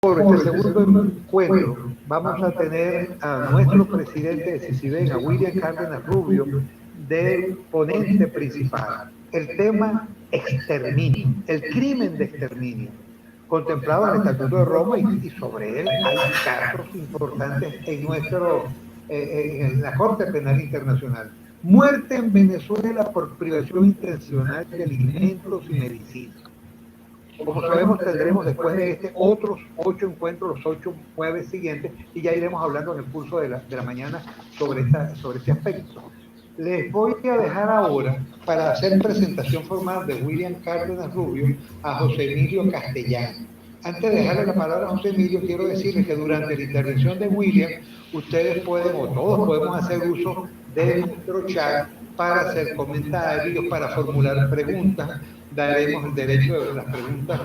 Por este segundo encuentro vamos a tener a nuestro presidente de CICIBEN, a William Cárdenas Rubio, del ponente principal. El tema exterminio, el crimen de exterminio, contemplado en el Estatuto de Roma y sobre él hay casos importantes en la Corte Penal Internacional. Muerte en Venezuela por privación intencional de alimentos y medicinas. Como sabemos, tendremos después de este otros 8 encuentros, los 8 jueves siguientes, y ya iremos hablando en el curso de la mañana sobre este aspecto. Les voy a dejar ahora, para hacer presentación formal de William Cárdenas Rubio, a José Emilio Castellano. Antes de dejarle la palabra a José Emilio, quiero decirles que durante la intervención de William, ustedes pueden, o todos podemos hacer uso de nuestro chat para hacer comentarios, para formular preguntas. Daremos el derecho de las preguntas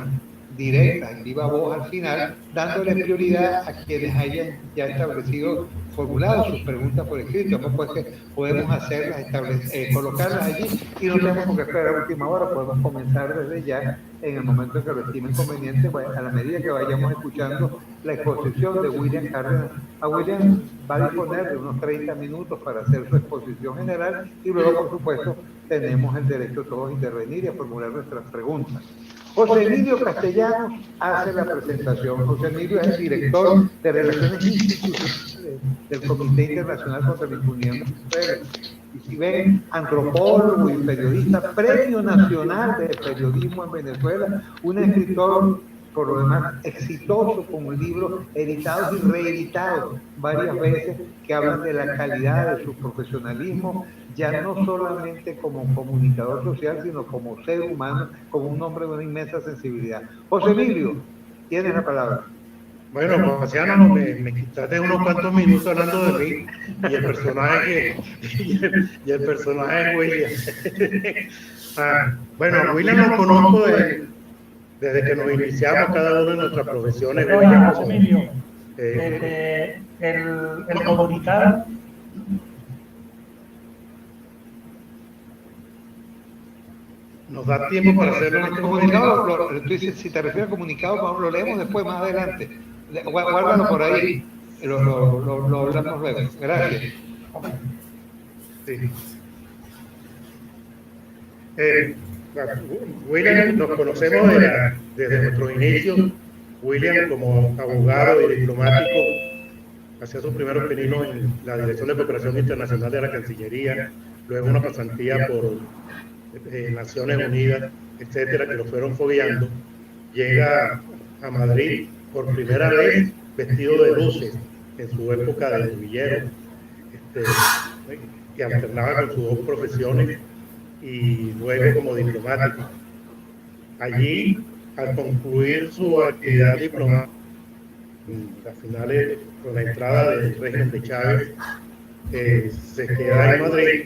directas en viva voz al final, dándole prioridad a quienes hayan ya establecido, formulado sus preguntas por escrito. Pues que podemos hacerlas, colocarlas allí y no tenemos por qué esperar a última hora, podemos comenzar desde ya en el momento en que lo estimen conveniente, a la medida que vayamos escuchando la exposición de William Cárdenas. A William va a disponer de unos 30 minutos para hacer su exposición general y luego, por supuesto, tenemos el derecho todos a intervenir y a formular nuestras preguntas. José Emilio Castellanos hace la presentación. José Emilio es el director de Relaciones Institucionales del Comité Internacional contra la Impunidad en Venezuela. Y si ven, antropólogo y periodista, Premio Nacional de Periodismo en Venezuela, un escritor, por lo demás, exitoso con libros editados y reeditados varias veces que hablan de la calidad de su profesionalismo, ya no solamente como comunicador social, sino como ser humano, como un hombre de una inmensa sensibilidad. José Emilio, tienes la palabra. Bueno, Marciano, me quitaste unos cuantos minutos hablando de mí y el personaje es William. Bueno, William lo conozco desde que nos iniciamos cada uno de nuestras profesiones. Emilio, el comunicado. Nos da tiempo para hacerlo. El comunicado, si te refieres al comunicado, lo leemos después, más adelante. Guárdalo por ahí. Lo hablamos luego. Gracias. Sí. William, nos conocemos desde nuestros inicios. William, como abogado y diplomático, hacía sus primeros pininos en la Dirección de Cooperación Internacional de la Cancillería, luego una pasantía por Naciones Unidas, etcétera, que lo fueron fogueando. Llega a Madrid por primera vez vestido de luces en su época de guerrillero, que alternaba con sus dos profesiones, y luego como diplomático. Allí, al concluir su actividad diplomática, a finales con la entrada del régimen de Chávez, se queda en Madrid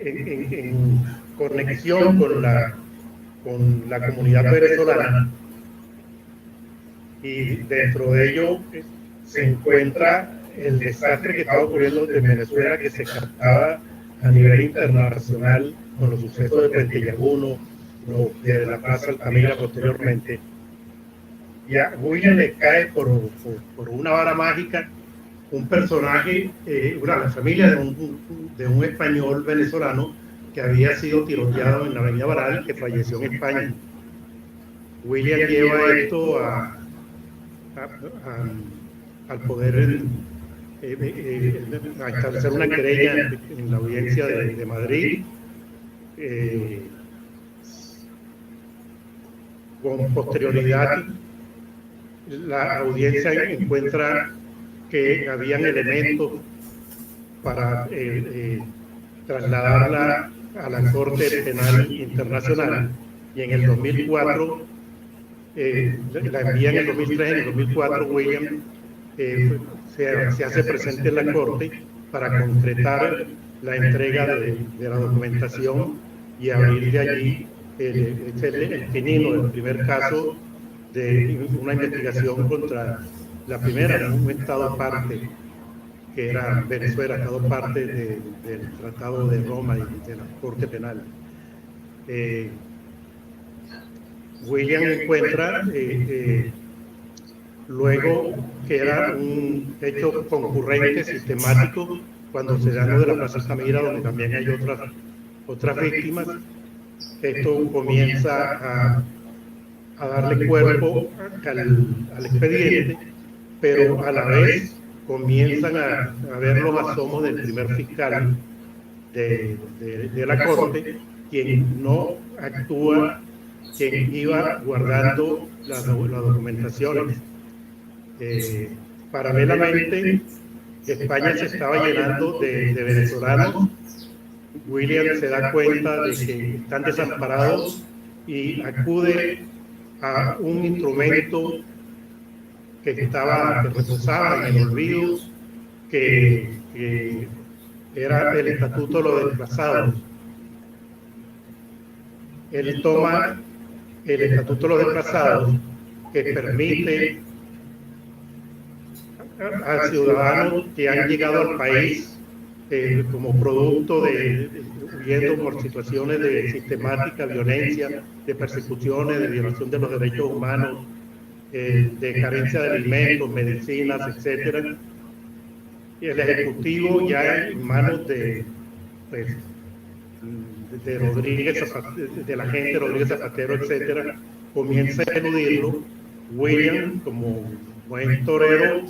en conexión con la comunidad venezolana, y dentro de ello se encuentra el desastre que estaba ocurriendo en Venezuela, que se captaba a nivel internacional con los sucesos de Puente Llaguno, de la Plaza Altamira posteriormente. Y a William le cae por una vara mágica un personaje, la familia de un español venezolano que había sido tiroteado en la Avenida Baral, que falleció en España. William lleva esto al poder a establecer una querella en la audiencia de Madrid, con posterioridad la audiencia encuentra que habían elementos para trasladarla a la Corte Penal Internacional, y en el 2004 la envían en el 2003. En el 2004 William se hace presente en la Corte para concretar la entrega de la documentación y abrir de allí el pinino del primer caso de una investigación contra la primera, un Estado parte, que era Venezuela, Estado parte del Tratado de Roma y de la Corte Penal. William encuentra luego que era un hecho concurrente, sistemático, cuando se da lo de la Plaza Altamira, donde también hay otras víctimas. Esto comienza a darle cuerpo al expediente, pero a la vez comienzan a ver los asomos del primer fiscal de la Corte, quien no actúa, quien iba guardando las documentaciones. Paralelamente, España se estaba llenando de venezolanos. William se da cuenta de que están desamparados y acude a un instrumento que reposaba en el olvido, que era el Estatuto de los Desplazados. Él toma el Estatuto de los Desplazados, que permite a ciudadanos que han llegado al país como producto huyendo por situaciones de sistemática violencia, de persecuciones, de violación de los derechos humanos, de carencia de alimentos, medicinas, etcétera. Y el Ejecutivo, ya en manos de Rodríguez, de la gente Rodríguez Zapatero, etcétera, comienza a eludirlo. William, como buen torero,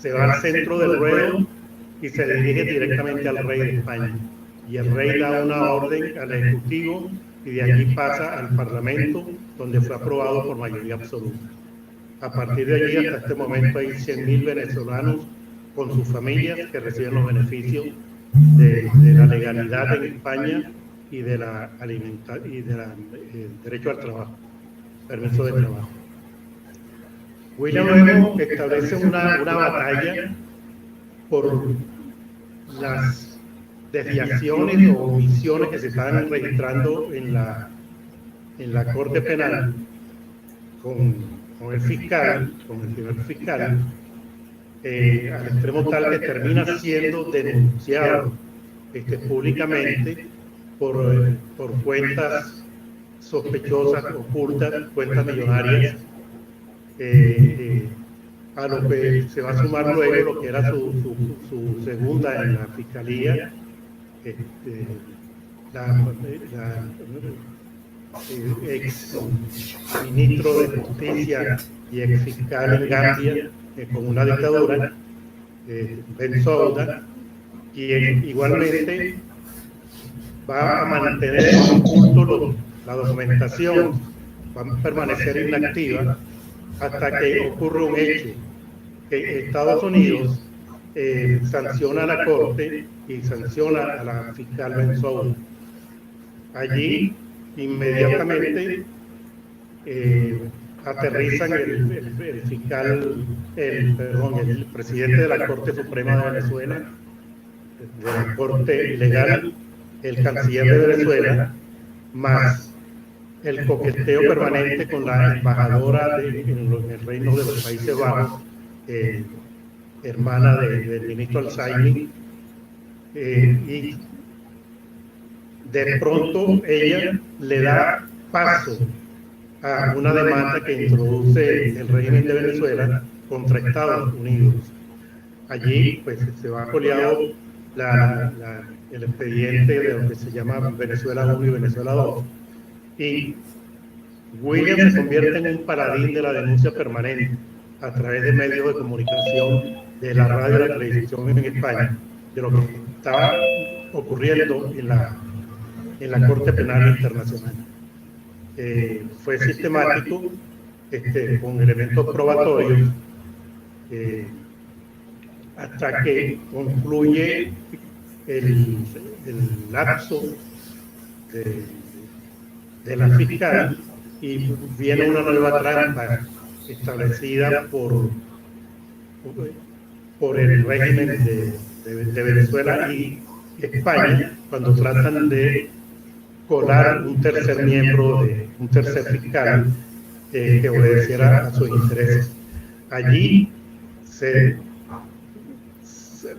se va al centro del ruedo y se dirige directamente al rey de España. Y el rey da una orden al Ejecutivo y de allí pasa al Parlamento, donde fue aprobado por mayoría absoluta. A partir de allí, hasta este momento, hay 100.000 venezolanos con sus familias que reciben los beneficios de la legalidad en España y de la derecho al trabajo, permiso de trabajo. William luego establece una batalla por las desviaciones o omisiones que se estaban registrando en la Corte Penal con el fiscal, con el primer fiscal, al extremo tal que termina siendo denunciado públicamente por cuentas sospechosas, ocultas, cuentas millonarias, a lo que se va a sumar luego lo que era su segunda en la fiscalía, ex ministro de Justicia y ex fiscal en Gambia, con una dictadura, Bensouda, quien igualmente va a mantener oculto la documentación, va a permanecer inactiva hasta que ocurre un hecho, que Estados Unidos sanciona a la Corte y sanciona a la fiscal Bensouda. Allí inmediatamente aterrizan el presidente de la Corte Suprema de Venezuela, de la Corte Ilegal, el canciller de Venezuela, más el coqueteo permanente con la embajadora en el Reino de los Países Bajos, hermana del ministro Al-Saini, y de pronto ella le da paso a una demanda que introduce el régimen de Venezuela contra Estados Unidos. Allí pues se va coleado el expediente de lo que se llama Venezuela 1 y Venezuela 2, y William se convierte en un paladín de la denuncia permanente a través de medios de comunicación, de la radio y la televisión en España, de lo que estaba ocurriendo en la Corte Penal Internacional. Fue sistemático, con elementos probatorios, hasta que concluye el lapso de la fiscal y viene una nueva trampa establecida por el régimen de Venezuela y España, cuando tratan de colar un tercer miembro, un tercer fiscal que obedeciera a sus intereses. Allí se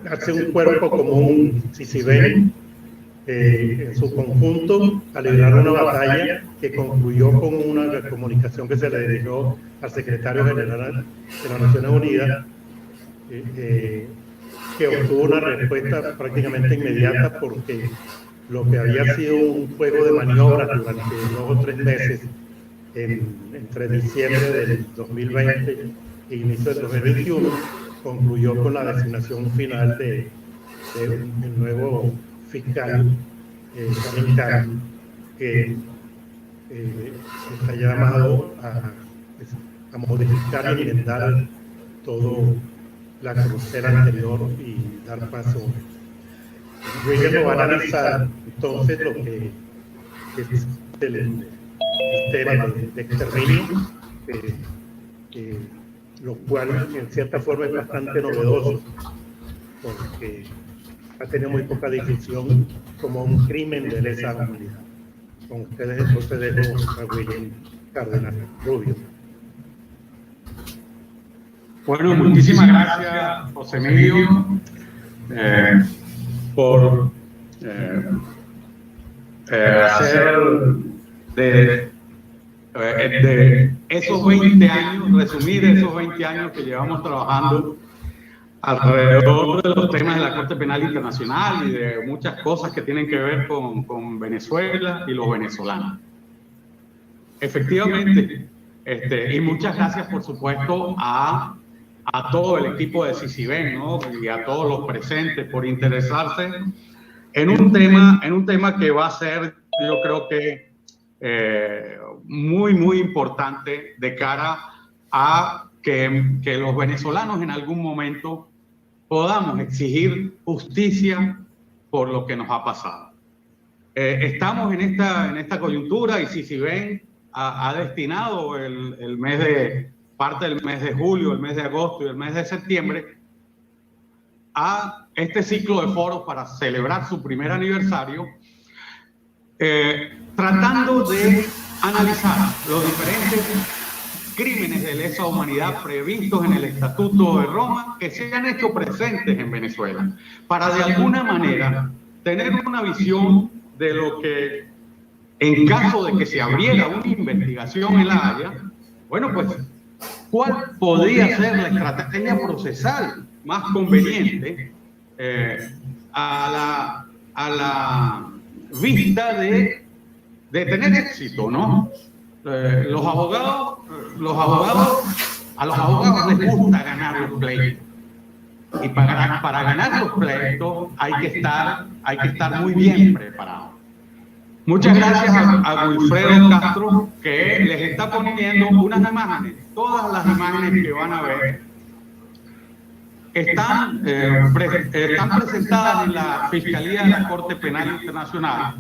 hace un cuerpo común, si se ven, en su conjunto a librar una batalla que concluyó con una comunicación que se le dirigió al secretario general de las Naciones Unidas, que obtuvo una respuesta prácticamente inmediata, porque lo que había sido un juego de maniobras durante 2 o 3 meses entre diciembre del 2020 e inicio del 2021 concluyó con la designación final del nuevo fiscal Carmen, que está llamado a modificar y enmendar todo la crucera anterior y dar paso. William lo va a analizar entonces lo que es el tema de exterminio, lo cual en cierta forma es bastante novedoso, porque ha tenido muy poca difusión como un crimen de lesa humanidad. Con ustedes entonces dejo a William Cárdenas Rubio. Bueno, muchísimas gracias, José Emilio, por hacer de esos 20 años, resumir esos 20 años que llevamos trabajando alrededor de los temas de la Corte Penal Internacional y de muchas cosas que tienen que ver con Venezuela y los venezolanos. Efectivamente, y muchas gracias, por supuesto, a todo el equipo de CICIBEN, ¿no? Y a todos los presentes por interesarse en un tema que va a ser, yo creo que muy importante de cara a que los venezolanos en algún momento podamos exigir justicia por lo que nos ha pasado. Estamos en esta coyuntura y CICIBEN ha destinado el mes parte del mes de julio, el mes de agosto y el mes de septiembre a este ciclo de foros para celebrar su primer aniversario, tratando de analizar los diferentes crímenes de lesa humanidad previstos en el Estatuto de Roma que se han hecho presentes en Venezuela, para de alguna manera tener una visión de lo que, en caso de que se abriera una investigación en La Haya, bueno, pues, ¿cuál podría ser la estrategia procesal más conveniente a la vista de tener éxito, ¿no? A los abogados les gusta ganar los pleitos. Y para ganar los pleitos hay que estar muy bien preparado. Muchas gracias a Wilfredo Castro, que les está poniendo unas imágenes. Todas las imágenes que van a ver están presentadas en la Fiscalía de la Corte Penal Internacional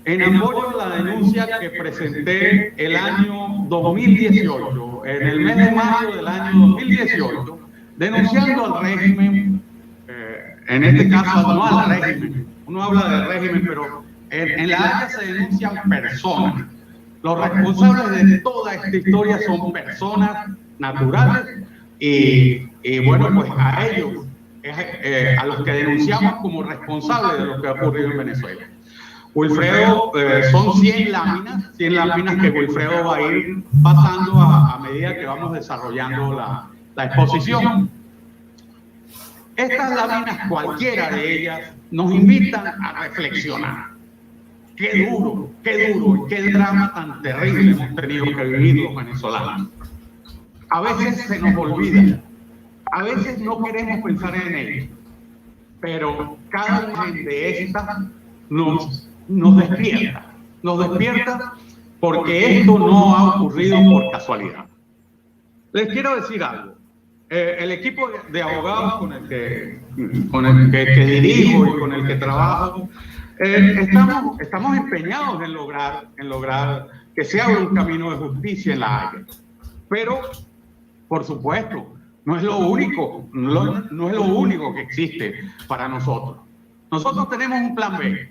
en apoyo a la denuncia que presenté el año 2018, en el mes de mayo del año 2018, denunciando al régimen, en este caso no al régimen, uno habla del régimen, pero en La Haya se denuncian personas. Los responsables de toda esta historia son personas naturales y bueno, pues a ellos, a los que denunciamos como responsables de lo que ha ocurrido en Venezuela. Wilfredo, son 100 láminas que Wilfredo va a ir pasando a medida que vamos desarrollando la exposición. Estas láminas, cualquiera de ellas, nos invitan a reflexionar. Qué duro y qué drama tan terrible hemos tenido que vivir los venezolanos. A veces se nos olvida, a veces no queremos pensar en ello, pero cada imagen de estas nos despierta porque esto no ha ocurrido por casualidad. Les quiero decir algo. El equipo de abogados con el que dirijo y con el que trabajo, estamos empeñados en lograr que se abra un camino de justicia en La Haya. Pero, por supuesto, no es lo único que existe para nosotros. Nosotros tenemos un plan B.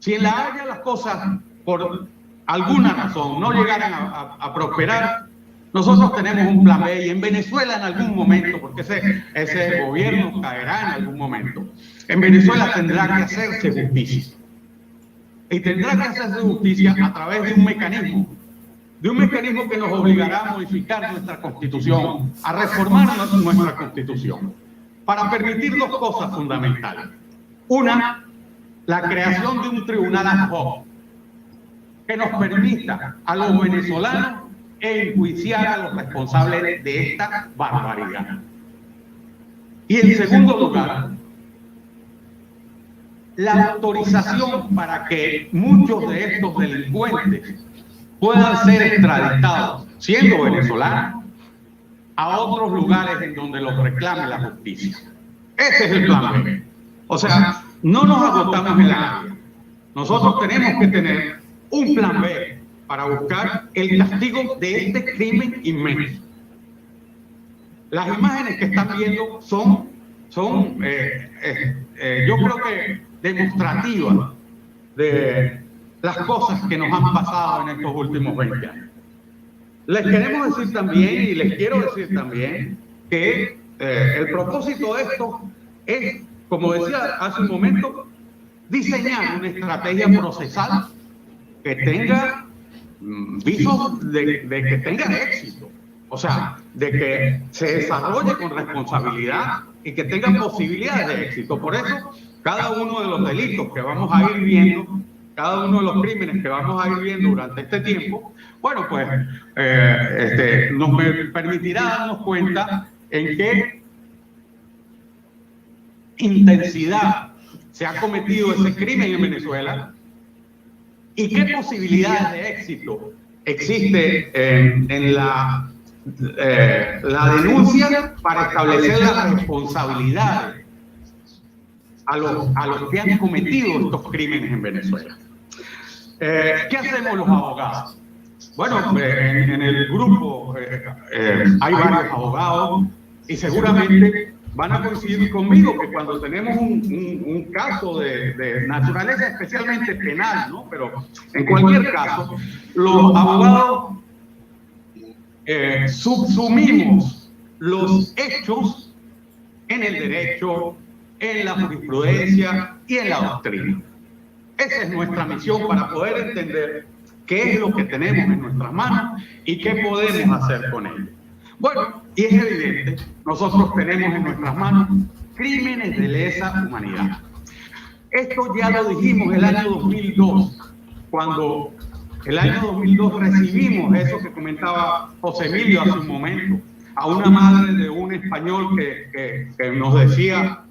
Si en La Haya las cosas, por alguna razón, no llegaran a prosperar, Nosotros tenemos un plan B y en Venezuela en algún momento, porque ese gobierno caerá en algún momento, en Venezuela tendrá que hacerse justicia. Y tendrá que hacerse justicia a través de un mecanismo que nos obligará a modificar nuestra constitución, a reformar nuestra constitución, para permitir dos cosas fundamentales. Una, la creación de un tribunal ad hoc que nos permita a los venezolanos enjuiciar a los responsables de esta barbaridad. Y en segundo lugar, la autorización para que muchos de estos delincuentes puedan ser extraditados, siendo venezolanos, a otros lugares en donde los reclame la justicia. Ese es el plan B. O sea, no nos agotamos en la área. Nosotros tenemos que tener un plan B para buscar el castigo de este crimen inmenso. Las imágenes que están viendo son yo creo que demostrativas de las cosas que nos han pasado en estos últimos 20 años. Les queremos decir también, y les quiero decir también, que el propósito de esto es, como decía hace un momento, diseñar una estrategia procesal que tenga visos de que tenga éxito, o sea, de que se desarrolle con responsabilidad y que tenga posibilidades de éxito. Por eso, cada uno de los delitos que vamos a ir viendo, cada uno de los crímenes que vamos a ir viendo durante este tiempo, bueno, pues nos permitirá darnos cuenta en qué intensidad se ha cometido ese crimen en Venezuela y qué posibilidades de éxito existe en la denuncia para establecer las responsabilidades a los que han cometido estos crímenes en Venezuela. ¿Qué hacemos los abogados? Bueno, en el grupo hay varios abogados y seguramente van a coincidir conmigo que cuando tenemos un caso de naturaleza especialmente penal, ¿no? Pero en cualquier caso, los abogados subsumimos los hechos en el derecho, en la jurisprudencia y en la doctrina. Esa es nuestra misión para poder entender qué es lo que tenemos en nuestras manos y qué podemos hacer con ello. Bueno, y es evidente, nosotros tenemos en nuestras manos crímenes de lesa humanidad. Esto ya lo dijimos el año 2002, cuando el año 2002 recibimos eso que comentaba José Emilio hace un momento, a una madre de un español que nos decía,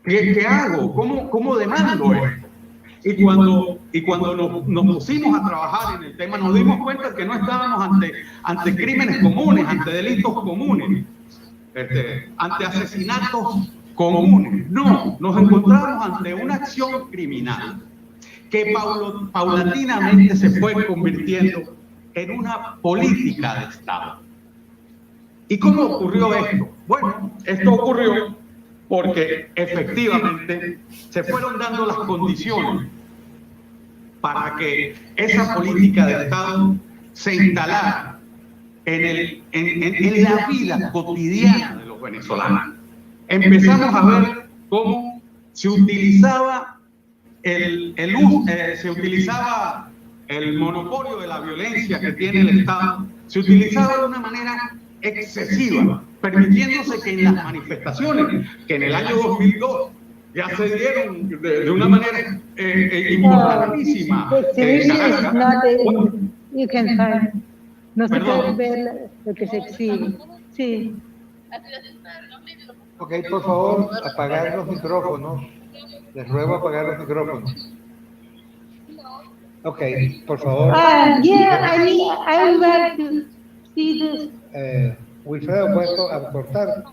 ¿qué hago? ¿Cómo demando esto? Y cuando nos pusimos a trabajar en el tema, nos dimos cuenta que no estábamos ante crímenes comunes, ante delitos comunes, ante asesinatos comunes. No, nos encontramos ante una acción criminal que paulatinamente se fue convirtiendo en una política de Estado. ¿Y cómo ocurrió esto? Bueno, esto ocurrió porque efectivamente se fueron dando las condiciones para que esa política de Estado se instalara en la vida cotidiana de los venezolanos. Empezamos a ver cómo se utilizaba se utilizaba el monopolio de la violencia que tiene el Estado, se utilizaba de una manera excesiva, permitiéndose que en las manifestaciones, que en el año 2002 ya se dieron de una manera importantísima. No se puede ver lo que se exhibe. Sí. Ok, por favor, apagar los micrófonos. Les ruego apagar los micrófonos. Ok, por favor. Yeah, I would like to see this. Wilfredo, ¿puedes aportar?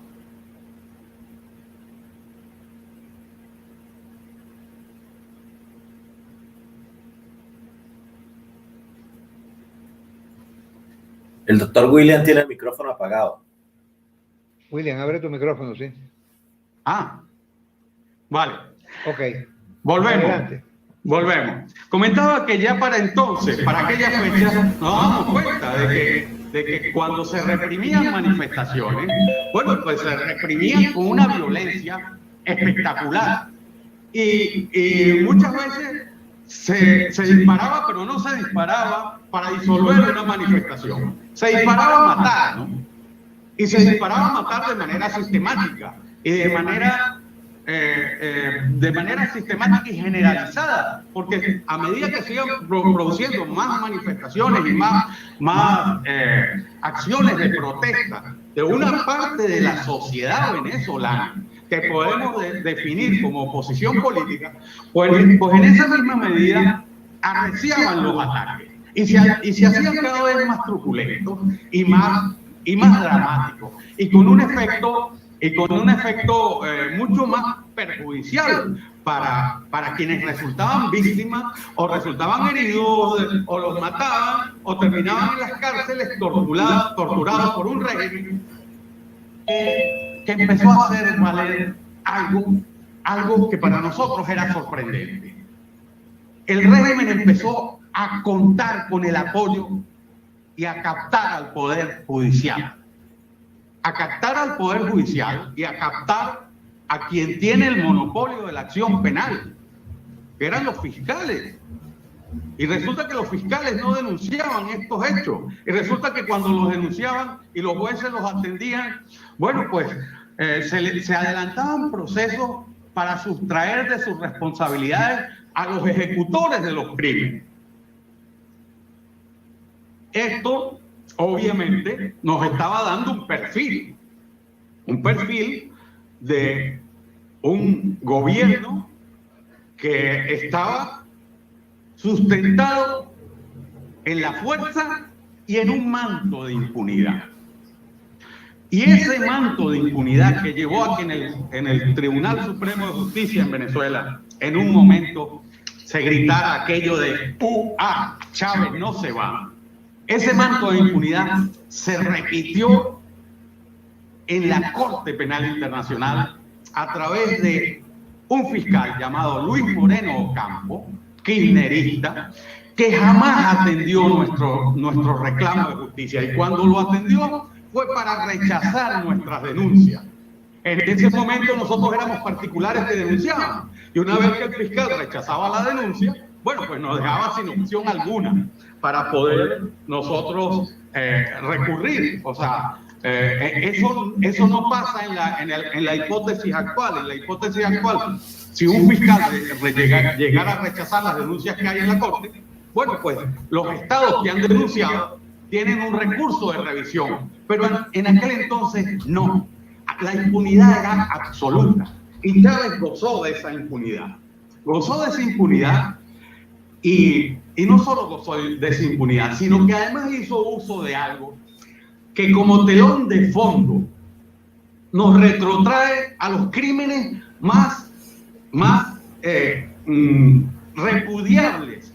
El doctor William tiene el micrófono apagado. William, abre tu micrófono, ¿sí? Vale. Ok. Volvemos. Comentaba que ya para entonces, para aquella fecha, nos damos cuenta de que de que cuando se reprimían manifestaciones, bueno, pues se reprimían con una violencia espectacular. Y muchas veces se disparaba, pero no se disparaba para disolver una manifestación. Se disparaba a matar, ¿no? Y se disparaba a matar de manera sistemática y de manera sistemática y generalizada, porque a medida que sigan produciendo más manifestaciones y más acciones de protesta de una parte de la sociedad venezolana que podemos definir como oposición política, pues en esa misma medida arreciaban los ataques y se hacían cada vez más truculentos y más dramáticos y con un efecto mucho más perjudicial para quienes resultaban víctimas o resultaban heridos o los mataban o terminaban en las cárceles torturados por un régimen que empezó a hacer valer algo que para nosotros era sorprendente. El régimen empezó a contar con el apoyo y a captar al Poder Judicial. A captar al Poder Judicial y a captar a quien tiene el monopolio de la acción penal, que eran los fiscales. Y resulta que los fiscales no denunciaban estos hechos. Y resulta que cuando los denunciaban y los jueces los atendían, bueno, pues se adelantaban procesos para sustraer de sus responsabilidades a los ejecutores de los crímenes. Esto, obviamente, nos estaba dando un perfil de un gobierno que estaba sustentado en la fuerza y en un manto de impunidad. Y ese manto de impunidad que llevó a que en el Tribunal Supremo de Justicia en Venezuela, en un momento, se gritara aquello de ¡UA! Chávez no se va. Ese manto de impunidad se repitió en la Corte Penal Internacional a través de un fiscal llamado Luis Moreno Ocampo, kirchnerista, que jamás atendió nuestro reclamo de justicia. Y cuando lo atendió fue para rechazar nuestras denuncias. En ese momento nosotros éramos particulares que denunciaban. Y una vez que el fiscal rechazaba la denuncia, bueno, pues nos dejaba sin opción alguna para poder nosotros recurrir. O sea, eso no pasa en la hipótesis actual. En la hipótesis actual, si un fiscal llegara a rechazar las denuncias que hay en la Corte, bueno, pues los estados que han denunciado tienen un recurso de revisión. Pero en aquel entonces no. La impunidad era absoluta. Y Chávez gozó de esa impunidad. Gozó de esa impunidad y no solo gozó de esa impunidad, sino que además hizo uso de algo que como telón de fondo nos retrotrae a los crímenes más repudiables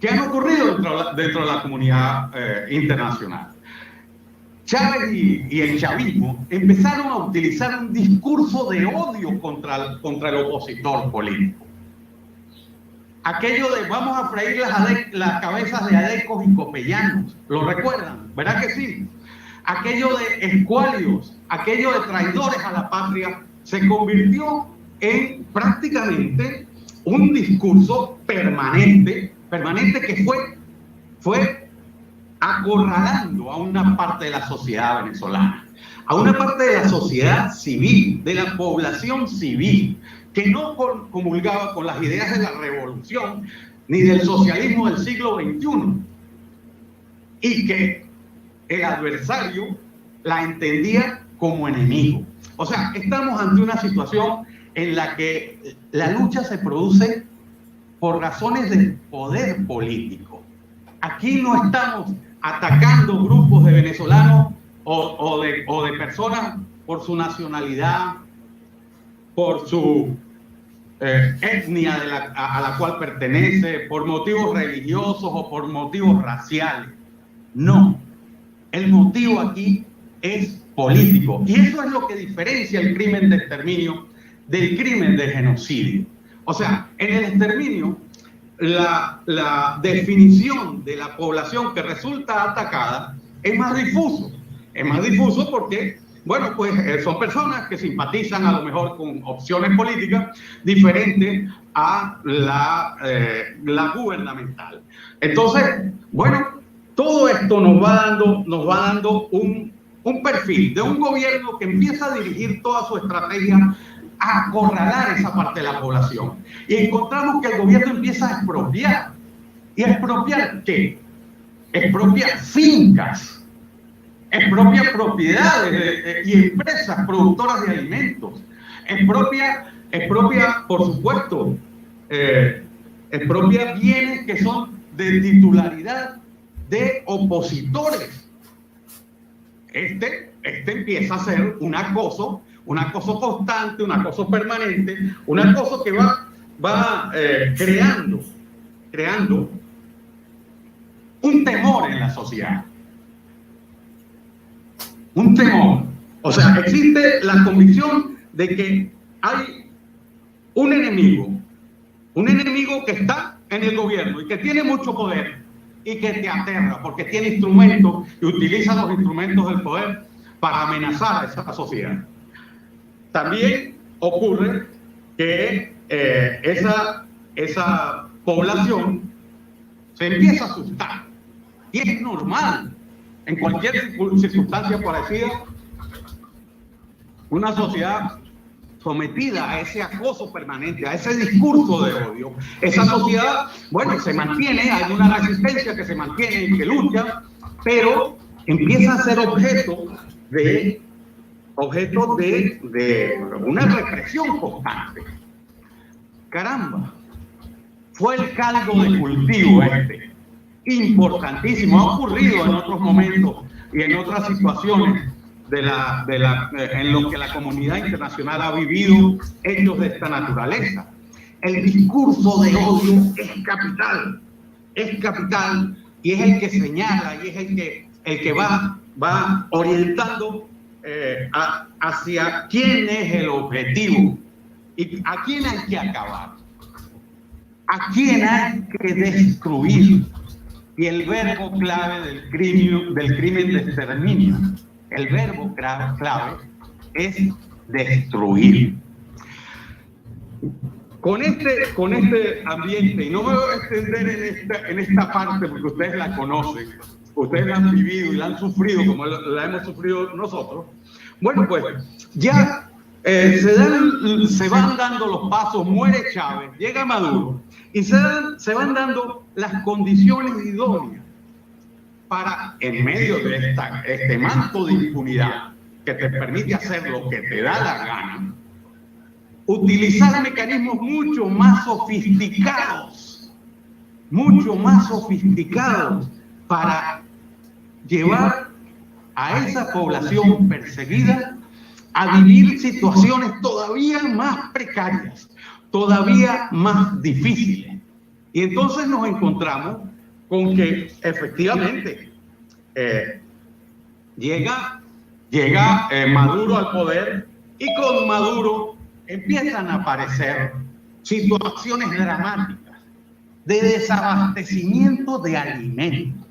que han ocurrido dentro de la comunidad internacional. Chávez y el chavismo empezaron a utilizar un discurso de odio contra el opositor político. Aquello de vamos a freír las cabezas de adecos y copellanos, ¿lo recuerdan? ¿Verdad que sí? Aquello de escualios, aquello de traidores a la patria, se convirtió en prácticamente un discurso permanente que fue acorralando a una parte de la sociedad venezolana, a una parte de la sociedad civil, de la población civil, que no comulgaba con las ideas de la revolución ni del socialismo del siglo XXI, y que el adversario la entendía como enemigo. O sea, estamos ante una situación en la que la lucha se produce por razones de poder político. Aquí no estamos atacando grupos de venezolanos o de personas por su nacionalidad, por su etnia a la cual pertenece, por motivos religiosos o por motivos raciales. No, el motivo aquí es político. Y eso es lo que diferencia el crimen de exterminio del crimen de genocidio. O sea, en el exterminio, la definición de la población que resulta atacada es más difuso. Es más difuso porque, bueno, pues son personas que simpatizan a lo mejor con opciones políticas diferentes a la gubernamental. Entonces, bueno, todo esto nos va dando un perfil de un gobierno que empieza a dirigir toda su estrategia a acorralar esa parte de la población. Y encontramos que el gobierno empieza a expropiar. ¿Y expropiar qué? Expropiar fincas, expropia propiedades y empresas productoras de alimentos, expropia, por supuesto, expropia bienes que son de titularidad de opositores. Este empieza a ser un acoso constante, un acoso permanente, un acoso que va creando un temor en la sociedad. Un temor. O sea, existe la convicción de que hay un enemigo que está en el gobierno y que tiene mucho poder y que te aterra porque tiene instrumentos y utiliza los instrumentos del poder para amenazar a esa sociedad. También ocurre que esa población se empieza a asustar y es normal. En cualquier circunstancia parecida, una sociedad sometida a ese acoso permanente, a ese discurso de odio, esa sociedad, bueno, se mantiene, hay una resistencia que se mantiene y que lucha, pero empieza a ser objeto de una represión constante. Caramba, fue el caldo de cultivo importantísimo, ha ocurrido en otros momentos y en otras situaciones en lo que la comunidad internacional ha vivido hechos de esta naturaleza. El discurso de odio es capital y es el que señala y es el que va orientando hacia quién es el objetivo y a quién hay que acabar, a quién hay que destruir. Y el verbo clave del crimen de exterminio, el verbo clave es destruir. Con este ambiente, y no me voy a extender en esta parte porque ustedes la conocen, ustedes la han vivido y la han sufrido como la hemos sufrido nosotros. Bueno, pues ya se van dando los pasos, muere Chávez, llega Maduro, y se van dando las condiciones idóneas para, en medio de este manto de impunidad que te permite hacer lo que te da la gana, utilizar mecanismos mucho más sofisticados para llevar a esa población perseguida a vivir situaciones todavía más precarias, todavía más difíciles. Y entonces nos encontramos con que efectivamente llega Maduro al poder y con Maduro empiezan a aparecer situaciones dramáticas de desabastecimiento de alimentos.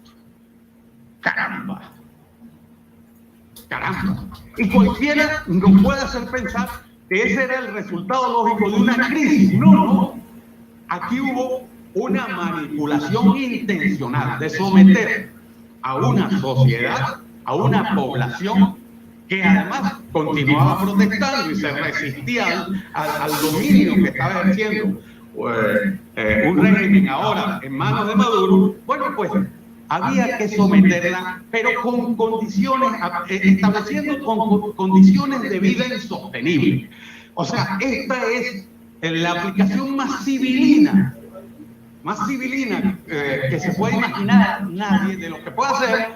Caramba. Y cualquiera nos puede hacer pensar que ese era el resultado lógico de una crisis. No. Aquí hubo una manipulación intencional de someter a una sociedad, a una población que además continuaba protestando y se resistía al dominio que estaba ejerciendo un régimen ahora en manos de Maduro. Bueno, pues había que someterla, pero con condiciones, estableciendo condiciones de vida insostenibles. O sea, esta es la aplicación más civilina que se puede imaginar nadie de lo que puede hacer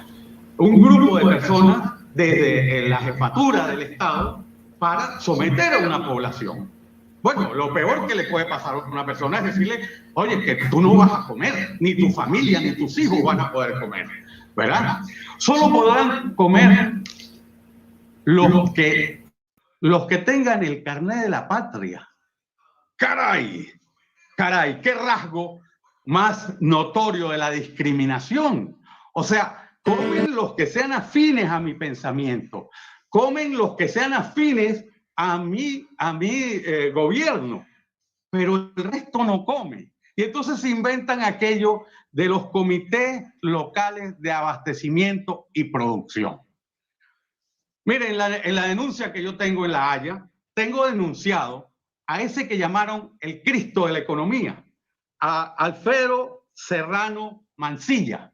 un grupo de personas desde la jefatura del Estado para someter a una población. Bueno, lo peor que le puede pasar a una persona es decirle, oye, que tú no vas a comer, ni tu familia, ni tus hijos van a poder comer, ¿verdad? Solo podrán comer los que tengan el carnet de la patria. ¡Caray! ¡Qué rasgo más notorio de la discriminación! O sea, comen los que sean afines a mi pensamiento, comen los que sean afines a mi gobierno, pero el resto no come. Y entonces se inventan aquello de los comités locales de abastecimiento y producción. Miren, en la denuncia que yo tengo en La Haya, tengo denunciado a ese que llamaron el Cristo de la economía, a Alfredo Serrano Mansilla.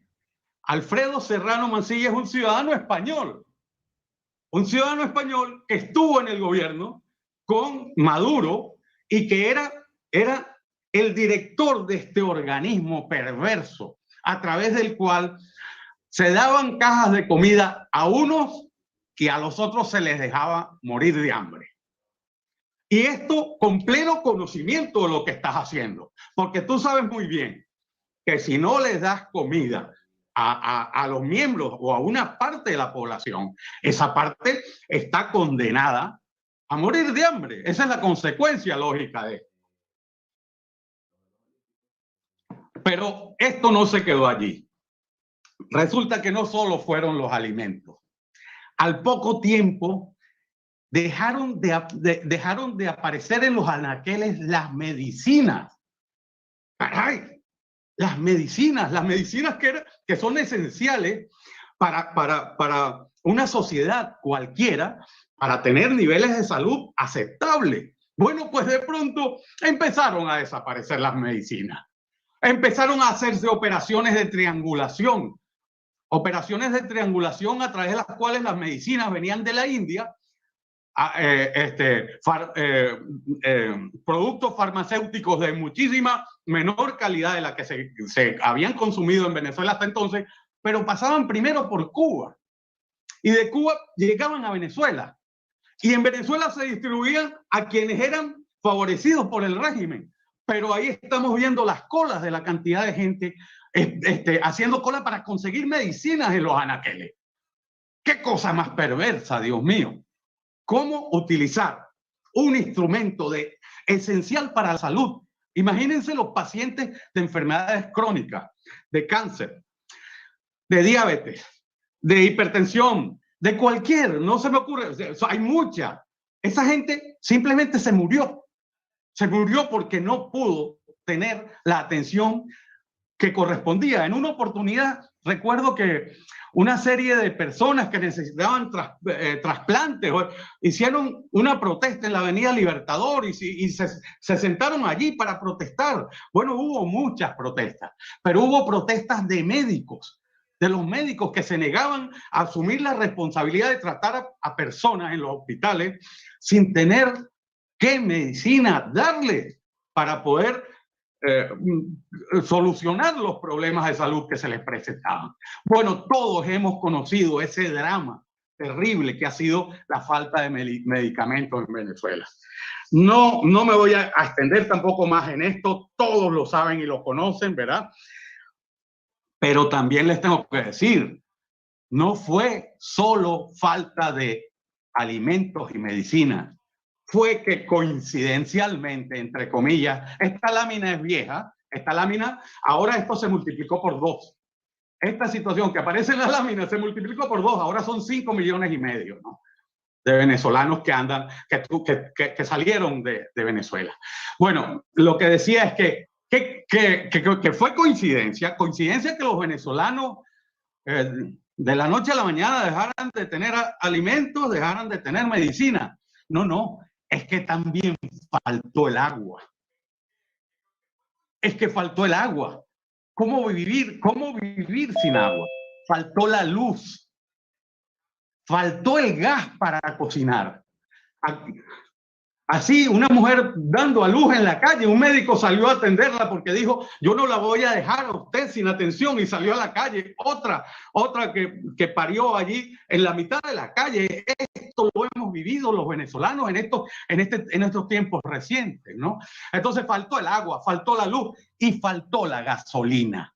Alfredo Serrano Mansilla es un ciudadano español que estuvo en el gobierno con Maduro y que era el director de este organismo perverso, a través del cual se daban cajas de comida a unos y a los otros se les dejaba morir de hambre. Y esto con pleno conocimiento de lo que estás haciendo, porque tú sabes muy bien que si no les das comida a los miembros o a una parte de la población, esa parte está condenada a morir de hambre. Esa es la consecuencia lógica de esto. Pero esto no se quedó allí. Resulta que no solo fueron los alimentos. Al poco tiempo dejaron de aparecer en los anaqueles las medicinas. ¡Caray! Las medicinas que son esenciales para una sociedad cualquiera, para tener niveles de salud aceptables. Bueno, pues de pronto empezaron a desaparecer las medicinas. Empezaron a hacerse operaciones de triangulación a través de las cuales las medicinas venían de la India, productos farmacéuticos de muchísima menor calidad de la que se habían consumido en Venezuela hasta entonces, pero pasaban primero por Cuba y de Cuba llegaban a Venezuela y en Venezuela se distribuían a quienes eran favorecidos por el régimen. Pero ahí estamos viendo las colas de la cantidad de gente haciendo cola para conseguir medicinas en los anaqueles. ¡Qué cosa más perversa, Dios mío! ¿Cómo utilizar un instrumento esencial para la salud? Imagínense los pacientes de enfermedades crónicas, de cáncer, de diabetes, de hipertensión, de cualquier, no se me ocurre, hay mucha. Esa gente simplemente se murió. Se murió porque no pudo tener la atención que correspondía. En una oportunidad, recuerdo que una serie de personas que necesitaban trasplantes hicieron una protesta en la Avenida Libertador y se sentaron allí para protestar. Bueno, hubo muchas protestas, pero hubo protestas de médicos, de los médicos que se negaban a asumir la responsabilidad de tratar a personas en los hospitales sin tener qué medicina darles para poder solucionar los problemas de salud que se les presentaban. Bueno, todos hemos conocido ese drama terrible que ha sido la falta de medicamentos en Venezuela. No me voy a extender tampoco más en esto, todos lo saben y lo conocen, ¿verdad? Pero también les tengo que decir, no fue solo falta de alimentos y medicinas. Fue que coincidencialmente, entre comillas, esta lámina es vieja, esta lámina, ahora esto se multiplicó por 2. Esta situación que aparece en la lámina se multiplicó por 2, ahora son 5,5 millones, ¿no?, de venezolanos que andan, que salieron de Venezuela. Bueno, lo que decía es que fue coincidencia que los venezolanos de la noche a la mañana dejaran de tener alimentos, dejaran de tener medicina. No. Es que también faltó el agua. Es que faltó el agua. ¿Cómo vivir sin agua? Faltó la luz. Faltó el gas para cocinar. Así, una mujer dando a luz en la calle, un médico salió a atenderla porque dijo, yo no la voy a dejar a usted sin atención, y salió a la calle. Otra que parió allí en la mitad de la calle. Esto lo hemos vivido los venezolanos en estos tiempos recientes, ¿no? Entonces faltó el agua, faltó la luz y faltó la gasolina.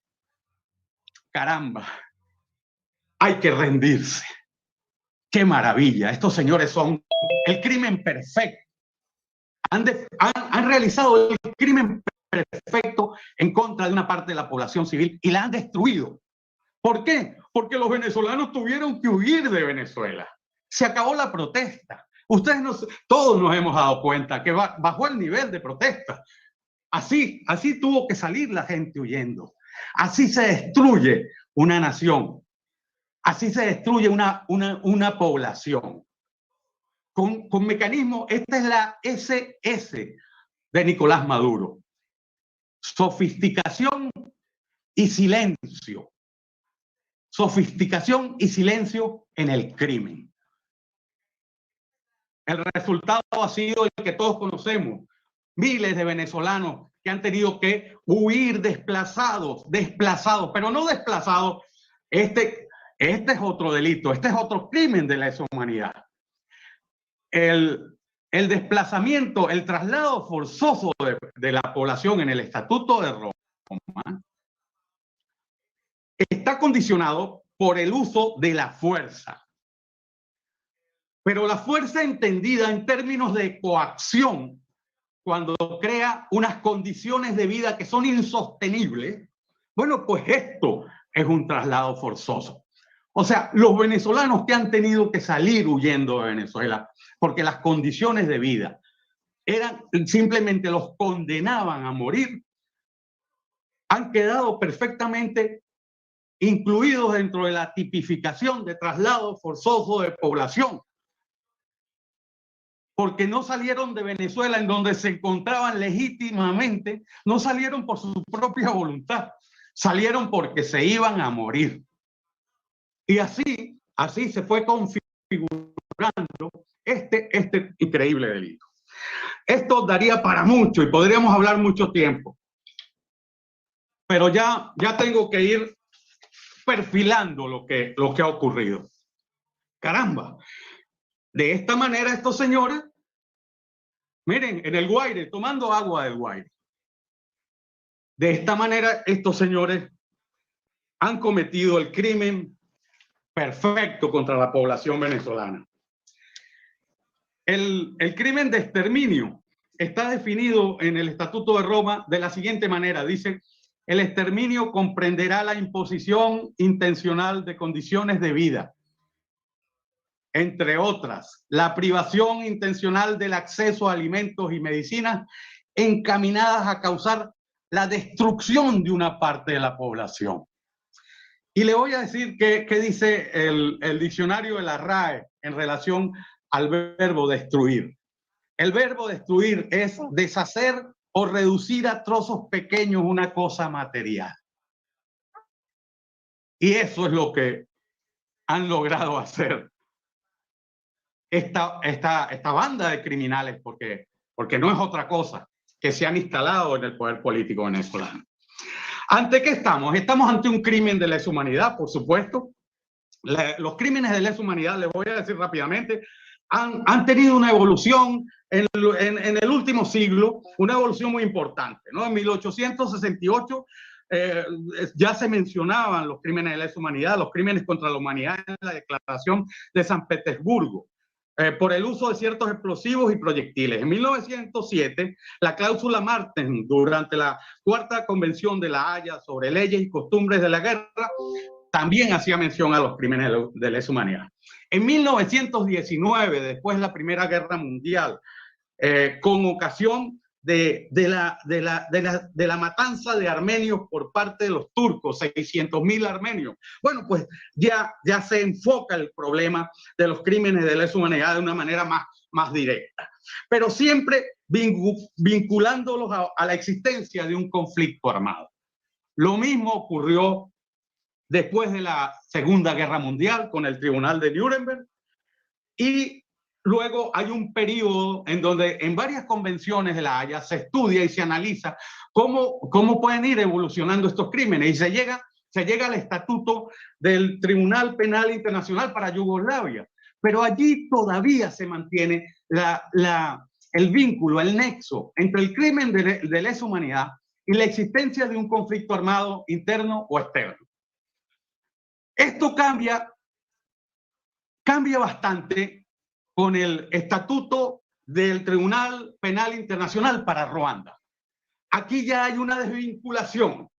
Caramba, hay que rendirse. ¡Qué maravilla! Estos señores son el crimen perfecto. Han realizado el crimen perfecto en contra de una parte de la población civil y la han destruido. ¿Por qué? Porque los venezolanos tuvieron que huir de Venezuela. Se acabó la protesta. Todos nos hemos dado cuenta que bajó el nivel de protesta. Así tuvo que salir la gente huyendo. Así se destruye una nación. Así se destruye una población. Con mecanismos, esta es la SS de Nicolás Maduro. Sofisticación y silencio. Sofisticación y silencio en el crimen. El resultado ha sido el que todos conocemos. Miles de venezolanos que han tenido que huir desplazados, pero no desplazados. Este es otro delito, este es otro crimen de lesa humanidad. El desplazamiento, el traslado forzoso de la población en el Estatuto de Roma está condicionado por el uso de la fuerza. Pero la fuerza entendida en términos de coacción, cuando crea unas condiciones de vida que son insostenibles, bueno, pues esto es un traslado forzoso. O sea, los venezolanos que han tenido que salir huyendo de Venezuela porque las condiciones de vida simplemente los condenaban a morir, han quedado perfectamente incluidos dentro de la tipificación de traslado forzoso de población. Porque no salieron de Venezuela, en donde se encontraban legítimamente, no salieron por su propia voluntad, salieron porque se iban a morir. Y así se fue configurando este increíble delito. Esto daría para mucho y podríamos hablar mucho tiempo. Pero ya tengo que ir perfilando lo que ha ocurrido. Caramba. De esta manera estos señores, miren, en el Guaire, tomando agua del Guaire. De esta manera estos señores han cometido el crimen perfecto contra la población venezolana. El crimen de exterminio está definido en el Estatuto de Roma de la siguiente manera. Dice, el exterminio comprenderá la imposición intencional de condiciones de vida, entre otras, la privación intencional del acceso a alimentos y medicinas encaminadas a causar la destrucción de una parte de la población. Y le voy a decir qué dice el diccionario de la RAE en relación al verbo destruir. El verbo destruir es deshacer o reducir a trozos pequeños una cosa material. Y eso es lo que han logrado hacer esta banda de criminales, porque no es otra cosa que se han instalado en el poder político venezolano. ¿Ante qué estamos? Estamos ante un crimen de lesa humanidad, por supuesto. Los crímenes de lesa humanidad, les voy a decir rápidamente, han tenido una evolución en el último siglo, una evolución muy importante, ¿no? En 1868 ya se mencionaban los crímenes de lesa humanidad, los crímenes contra la humanidad en la Declaración de San Petersburgo, por el uso de ciertos explosivos y proyectiles. En 1907, la cláusula Marten, durante la Cuarta Convención de La Haya sobre leyes y costumbres de la guerra, también hacía mención a los crímenes de lesa humanidad. En 1919, después de la Primera Guerra Mundial, con ocasión de la matanza de armenios por parte de los turcos, 600.000 armenios. Bueno, pues ya se enfoca el problema de los crímenes de lesa humanidad de una manera más directa, pero siempre vinculándolos a la existencia de un conflicto armado. Lo mismo ocurrió después de la Segunda Guerra Mundial con el Tribunal de Nuremberg, y luego hay un periodo en donde en varias convenciones de La Haya se estudia y se analiza cómo pueden ir evolucionando estos crímenes, y se llega al estatuto del Tribunal Penal Internacional para Yugoslavia, pero allí todavía se mantiene el vínculo, el nexo entre el crimen de lesa humanidad y la existencia de un conflicto armado interno o externo. Esto cambia bastante con el estatuto del Tribunal Penal Internacional para Ruanda. Aquí ya hay una desvinculación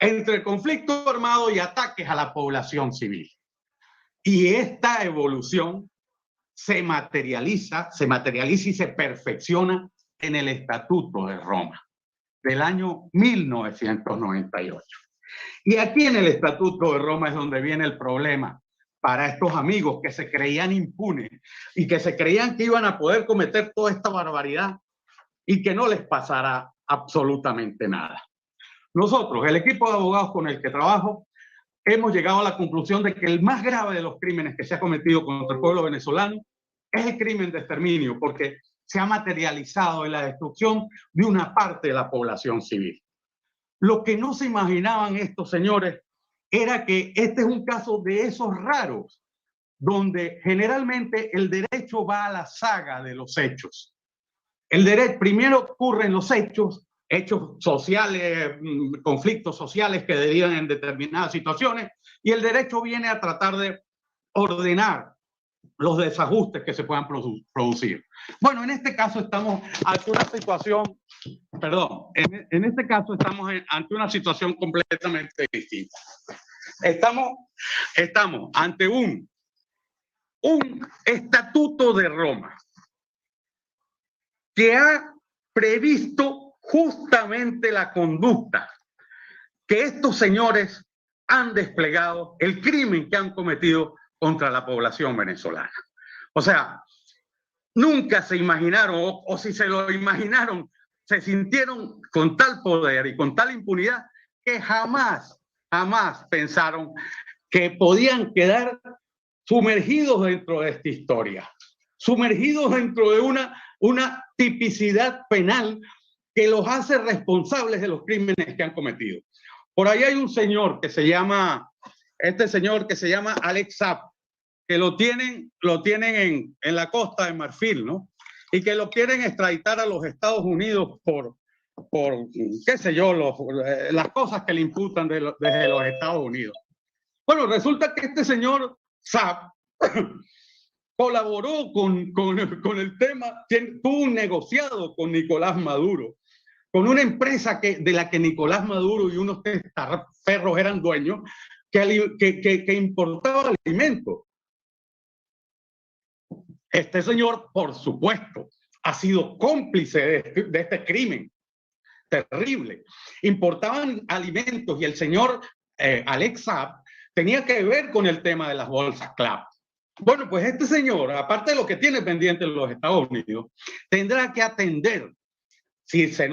entre conflicto armado y ataques a la población civil. Y esta evolución se materializa y se perfecciona en el Estatuto de Roma del año 1998. Y aquí en el Estatuto de Roma es donde viene el problema para estos amigos que se creían impunes y que se creían que iban a poder cometer toda esta barbaridad y que no les pasará absolutamente nada. Nosotros, el equipo de abogados con el que trabajo, hemos llegado a la conclusión de que el más grave de los crímenes que se ha cometido contra el pueblo venezolano es el crimen de exterminio, porque se ha materializado en la destrucción de una parte de la población civil. Lo que no se imaginaban estos señores era que este es un caso de esos raros, donde generalmente el derecho va a la saga de los hechos. El derecho primero ocurren los hechos sociales, conflictos sociales que derivan en determinadas situaciones, y el derecho viene a tratar de ordenar los desajustes que se puedan producir. Bueno, en este caso estamos ante una situación, en este caso estamos ante una situación completamente distinta. Estamos ante un Estatuto de Roma que ha previsto justamente la conducta que estos señores han desplegado, el crimen que han cometido contra la población venezolana. O sea, nunca se imaginaron, o si se lo imaginaron, se sintieron con tal poder y con tal impunidad que jamás pensaron que podían quedar sumergidos dentro de esta historia, sumergidos dentro de una tipicidad penal que los hace responsables de los crímenes que han cometido. Por ahí hay un señor que se llama, Alex Saab, que lo tienen en la Costa de Marfil, ¿no? Y que lo quieren extraditar a los Estados Unidos por qué sé yo, las cosas que le imputan desde los Estados Unidos. Bueno, resulta que este señor Saab colaboró con el tema, tuvo un negociado con Nicolás Maduro, con una empresa de la que Nicolás Maduro y unos testaferros eran dueños, que importaba alimentos. Este señor, por supuesto, ha sido cómplice de este crimen terrible. Importaban alimentos y el señor Alex Saab tenía que ver con el tema de las bolsas CLAP. Bueno, pues este señor, aparte de lo que tiene pendiente en los Estados Unidos, tendrá que atender, si se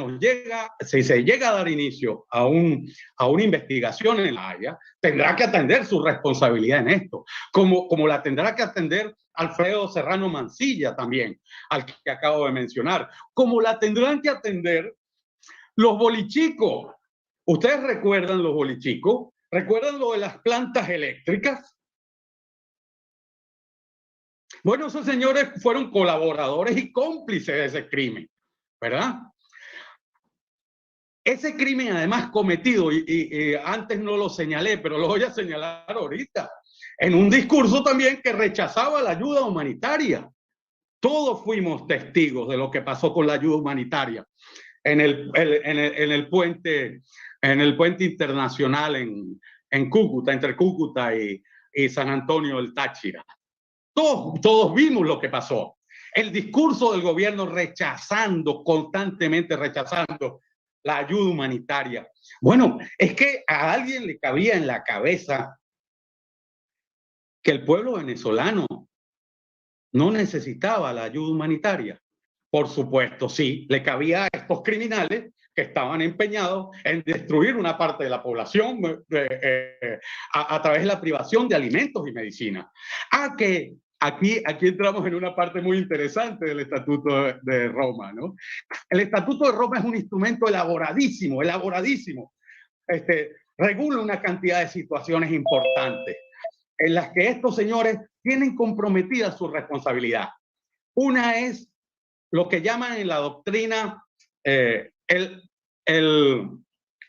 llega a dar inicio a una investigación en La Haya, tendrá que atender su responsabilidad en esto, como la tendrá que atender Alfredo Serrano Mancilla también, al que acabo de mencionar, como la tendrán que atender los bolichicos. ¿Ustedes recuerdan los bolichicos? ¿Recuerdan lo de las plantas eléctricas? Bueno, esos señores fueron colaboradores y cómplices de ese crimen, ¿verdad? Ese crimen además cometido, y antes no lo señalé, pero lo voy a señalar ahorita, en un discurso también que rechazaba la ayuda humanitaria. Todos fuimos testigos de lo que pasó con la ayuda humanitaria en el puente internacional en Cúcuta, entre Cúcuta y San Antonio del Táchira. Todos vimos lo que pasó. El discurso del gobierno constantemente rechazando la ayuda humanitaria. Bueno, es que a alguien le cabía en la cabeza que el pueblo venezolano no necesitaba la ayuda humanitaria. Por supuesto, sí, le cabía a estos criminales que estaban empeñados en destruir una parte de la población a través de la privación de alimentos y medicina. Que aquí entramos en una parte muy interesante del Estatuto de Roma, ¿no? El Estatuto de Roma es un instrumento elaboradísimo. Regula una cantidad de situaciones importantes en las que estos señores tienen comprometida su responsabilidad. Una es lo que llaman en la doctrina el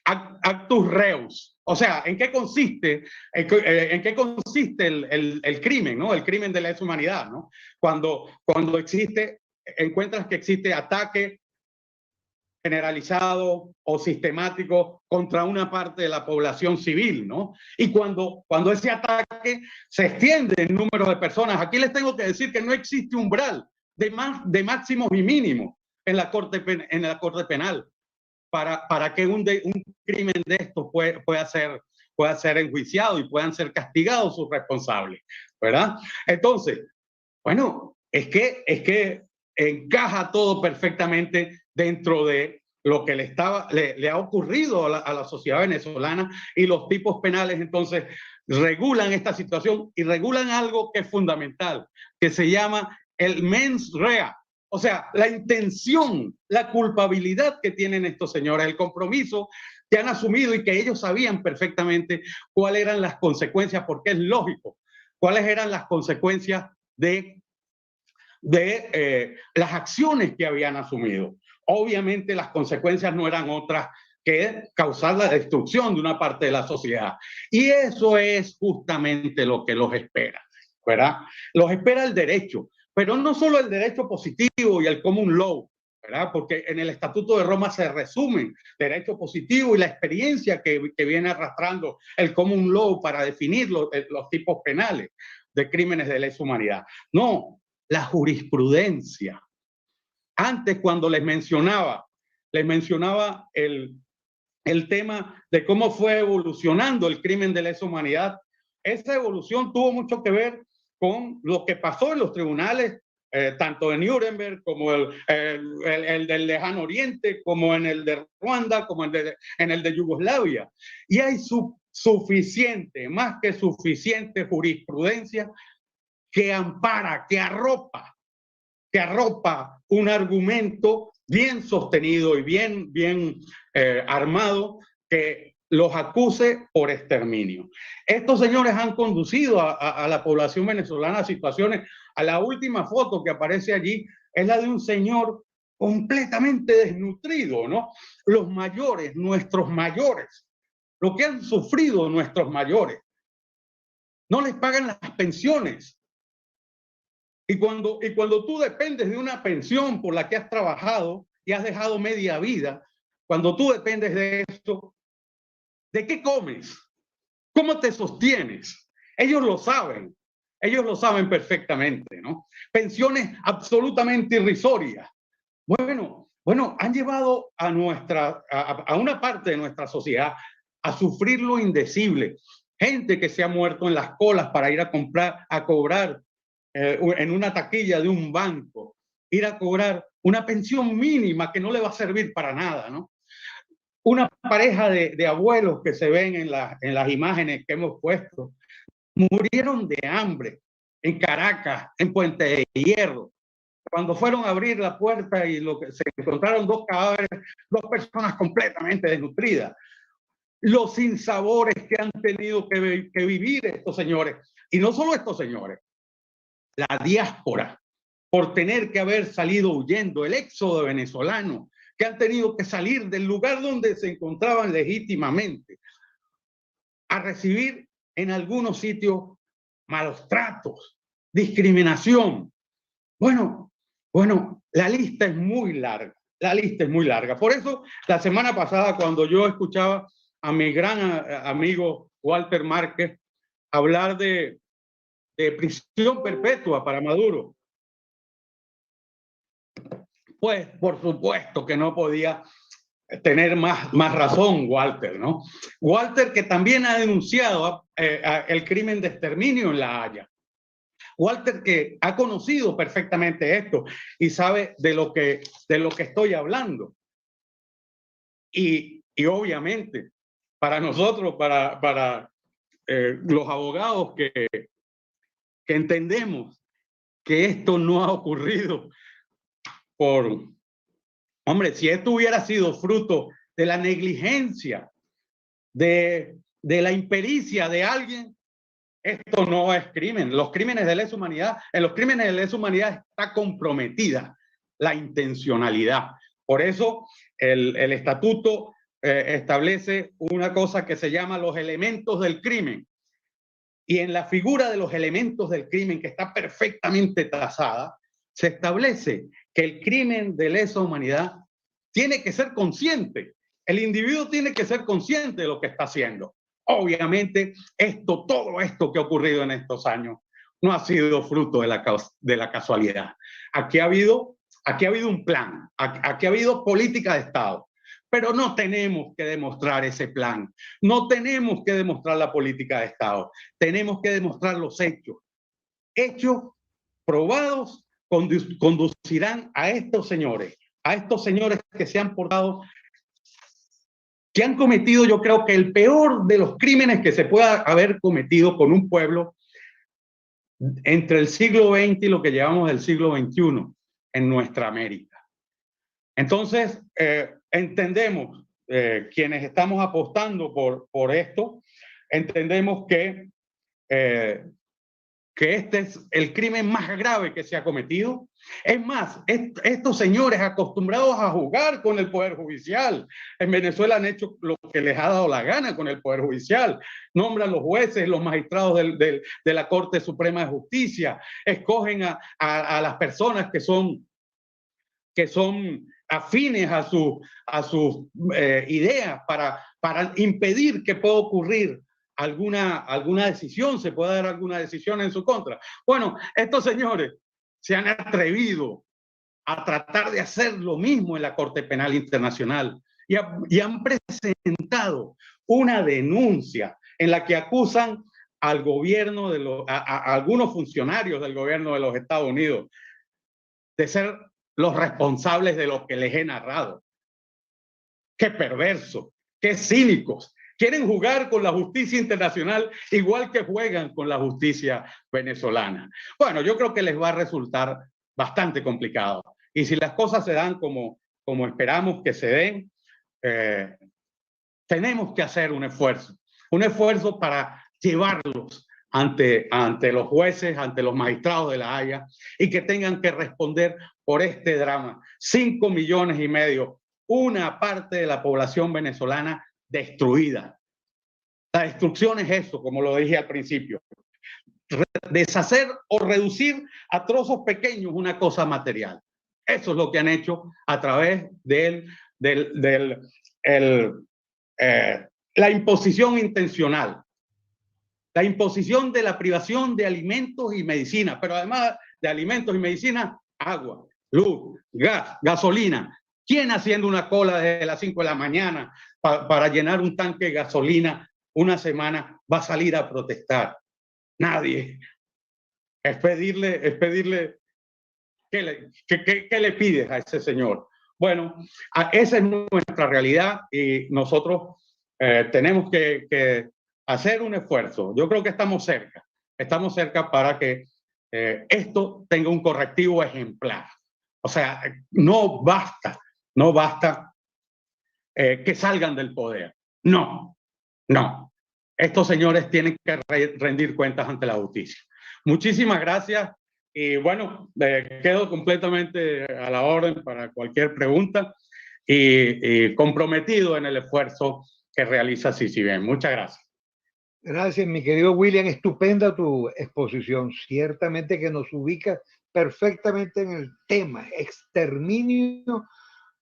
actus reus. O sea, ¿en qué consiste el crimen, ¿no? El crimen de la lesa humanidad, ¿no? Cuando encuentras que existe ataque generalizado o sistemático contra una parte de la población civil, ¿no? Y cuando ese ataque se extiende en número de personas, aquí les tengo que decir que no existe umbral de máximos y mínimos en la Corte Penal para que un crimen de estos pueda ser enjuiciado y puedan ser castigados sus responsables, ¿verdad? Entonces, bueno, es que encaja todo perfectamente dentro de lo que le ha ocurrido a la sociedad venezolana, y los tipos penales entonces regulan esta situación y regulan algo que es fundamental, que se llama el mens rea, o sea, la intención, la culpabilidad que tienen estos señores, el compromiso que han asumido y que ellos sabían perfectamente cuáles eran las consecuencias, porque es lógico, cuáles eran las consecuencias de las acciones que habían asumido. Obviamente las consecuencias no eran otras que causar la destrucción de una parte de la sociedad. Y eso es justamente lo que los espera, ¿verdad? Los espera el derecho, pero no solo el derecho positivo y el common law, ¿verdad? Porque en el Estatuto de Roma se resumen derecho positivo y la experiencia que viene arrastrando el common law para definir los tipos penales de crímenes de lesa humanidad. No, la jurisprudencia. Antes, cuando les mencionaba el tema de cómo fue evolucionando el crimen de lesa humanidad, esa evolución tuvo mucho que ver con lo que pasó en los tribunales, tanto de Nuremberg como el del Lejano Oriente, como en el de Ruanda, como en el de Yugoslavia. Y hay suficiente, más que suficiente jurisprudencia que ampara, que arropa un argumento bien sostenido y bien armado que los acuse por exterminio. Estos señores han conducido a la población venezolana a situaciones. A la última foto que aparece allí es la de un señor completamente desnutrido, ¿no? Los mayores, nuestros mayores, lo que han sufrido nuestros mayores. No les pagan las pensiones. Y cuando tú dependes de una pensión por la que has trabajado y has dejado media vida, cuando tú dependes de esto, ¿de qué comes? ¿Cómo te sostienes? Ellos lo saben perfectamente, ¿no? Pensiones absolutamente irrisorias. Bueno, han llevado a una parte de nuestra sociedad a sufrir lo indecible. Gente que se ha muerto en las colas para ir a cobrar en una taquilla de un banco, ir a cobrar una pensión mínima que no le va a servir para nada, ¿no? Una pareja de abuelos que se ven en las imágenes que hemos puesto, murieron de hambre en Caracas, en Puente de Hierro. Cuando fueron a abrir la puerta y se encontraron dos cadáveres, dos personas completamente desnutridas. Los sinsabores que han tenido que vivir estos señores, y no solo estos señores, la diáspora, por tener que haber salido huyendo, el éxodo venezolano, que han tenido que salir del lugar donde se encontraban legítimamente a recibir en algunos sitios malos tratos, discriminación. Bueno, la lista es muy larga, Por eso, la semana pasada, cuando yo escuchaba a mi gran amigo Walter Márquez hablar de prisión perpetua para Maduro, pues por supuesto que no podía tener más razón Walter, ¿no? Walter, que también ha denunciado el crimen de exterminio en La Haya. Walter, que ha conocido perfectamente esto y sabe de lo que estoy hablando. Y obviamente, para nosotros, para los abogados que entendemos que esto no ha ocurrido hombre, si esto hubiera sido fruto de la negligencia, de la impericia de alguien, esto no es crimen. Los crímenes de lesa humanidad, en los crímenes de lesa humanidad está comprometida la intencionalidad. Por eso el estatuto establece una cosa que se llama los elementos del crimen. Y en la figura de los elementos del crimen, que está perfectamente trazada, se establece que el crimen de lesa humanidad tiene que ser consciente. El individuo tiene que ser consciente de lo que está haciendo. Obviamente, todo esto que ha ocurrido en estos años no ha sido fruto de la casualidad. Aquí ha habido un plan, aquí ha habido política de Estado, pero no tenemos que demostrar ese plan, no tenemos que demostrar la política de Estado, tenemos que demostrar los hechos. Hechos probados conducirán a estos señores que se han portado, que han cometido, yo creo que el peor de los crímenes que se pueda haber cometido con un pueblo entre el siglo XX y lo que llevamos del siglo XXI en nuestra América. Entonces, entendemos, quienes estamos apostando por esto, entendemos que este es el crimen más grave que se ha cometido. Es más, estos señores acostumbrados a jugar con el Poder Judicial, en Venezuela han hecho lo que les ha dado la gana con el Poder Judicial. Nombran los jueces, los magistrados de la Corte Suprema de Justicia, escogen a las personas que son afines a sus ideas para impedir que pueda ocurrir alguna decisión, se pueda dar alguna decisión en su contra. Bueno, estos señores se han atrevido a tratar de hacer lo mismo en la Corte Penal Internacional y han presentado una denuncia en la que acusan al gobierno a algunos funcionarios del gobierno de los Estados Unidos de ser los responsables de lo que les he narrado. Qué perverso, qué cínicos. Quieren jugar con la justicia internacional igual que juegan con la justicia venezolana. Bueno, yo creo que les va a resultar bastante complicado. Y si las cosas se dan como esperamos que se den, tenemos que hacer un esfuerzo para llevarlos ante los jueces, ante los magistrados de La Haya, y que tengan que responder por este drama. 5,5 millones, una parte de la población venezolana destruida. La destrucción es eso, como lo dije al principio. Deshacer o reducir a trozos pequeños una cosa material. Eso es lo que han hecho a través de la imposición intencional. La imposición de la privación de alimentos y medicina, pero además de alimentos y medicina, agua, luz, gas, gasolina. ¿Quién haciendo una cola desde las 5 de la mañana para llenar un tanque de gasolina una semana va a salir a protestar? Nadie. Es pedirle ¿qué le pides a ese señor? Bueno, esa es nuestra realidad y nosotros tenemos que hacer un esfuerzo. Yo creo que estamos cerca para que esto tenga un correctivo ejemplar. O sea, no basta que salgan del poder. No. Estos señores tienen que rendir cuentas ante la justicia. Muchísimas gracias y bueno, quedo completamente a la orden para cualquier pregunta y comprometido en el esfuerzo que realiza CICIBEN. Muchas gracias. Gracias, mi querido William. Estupenda tu exposición. Ciertamente que nos ubica perfectamente en el tema. Exterminio,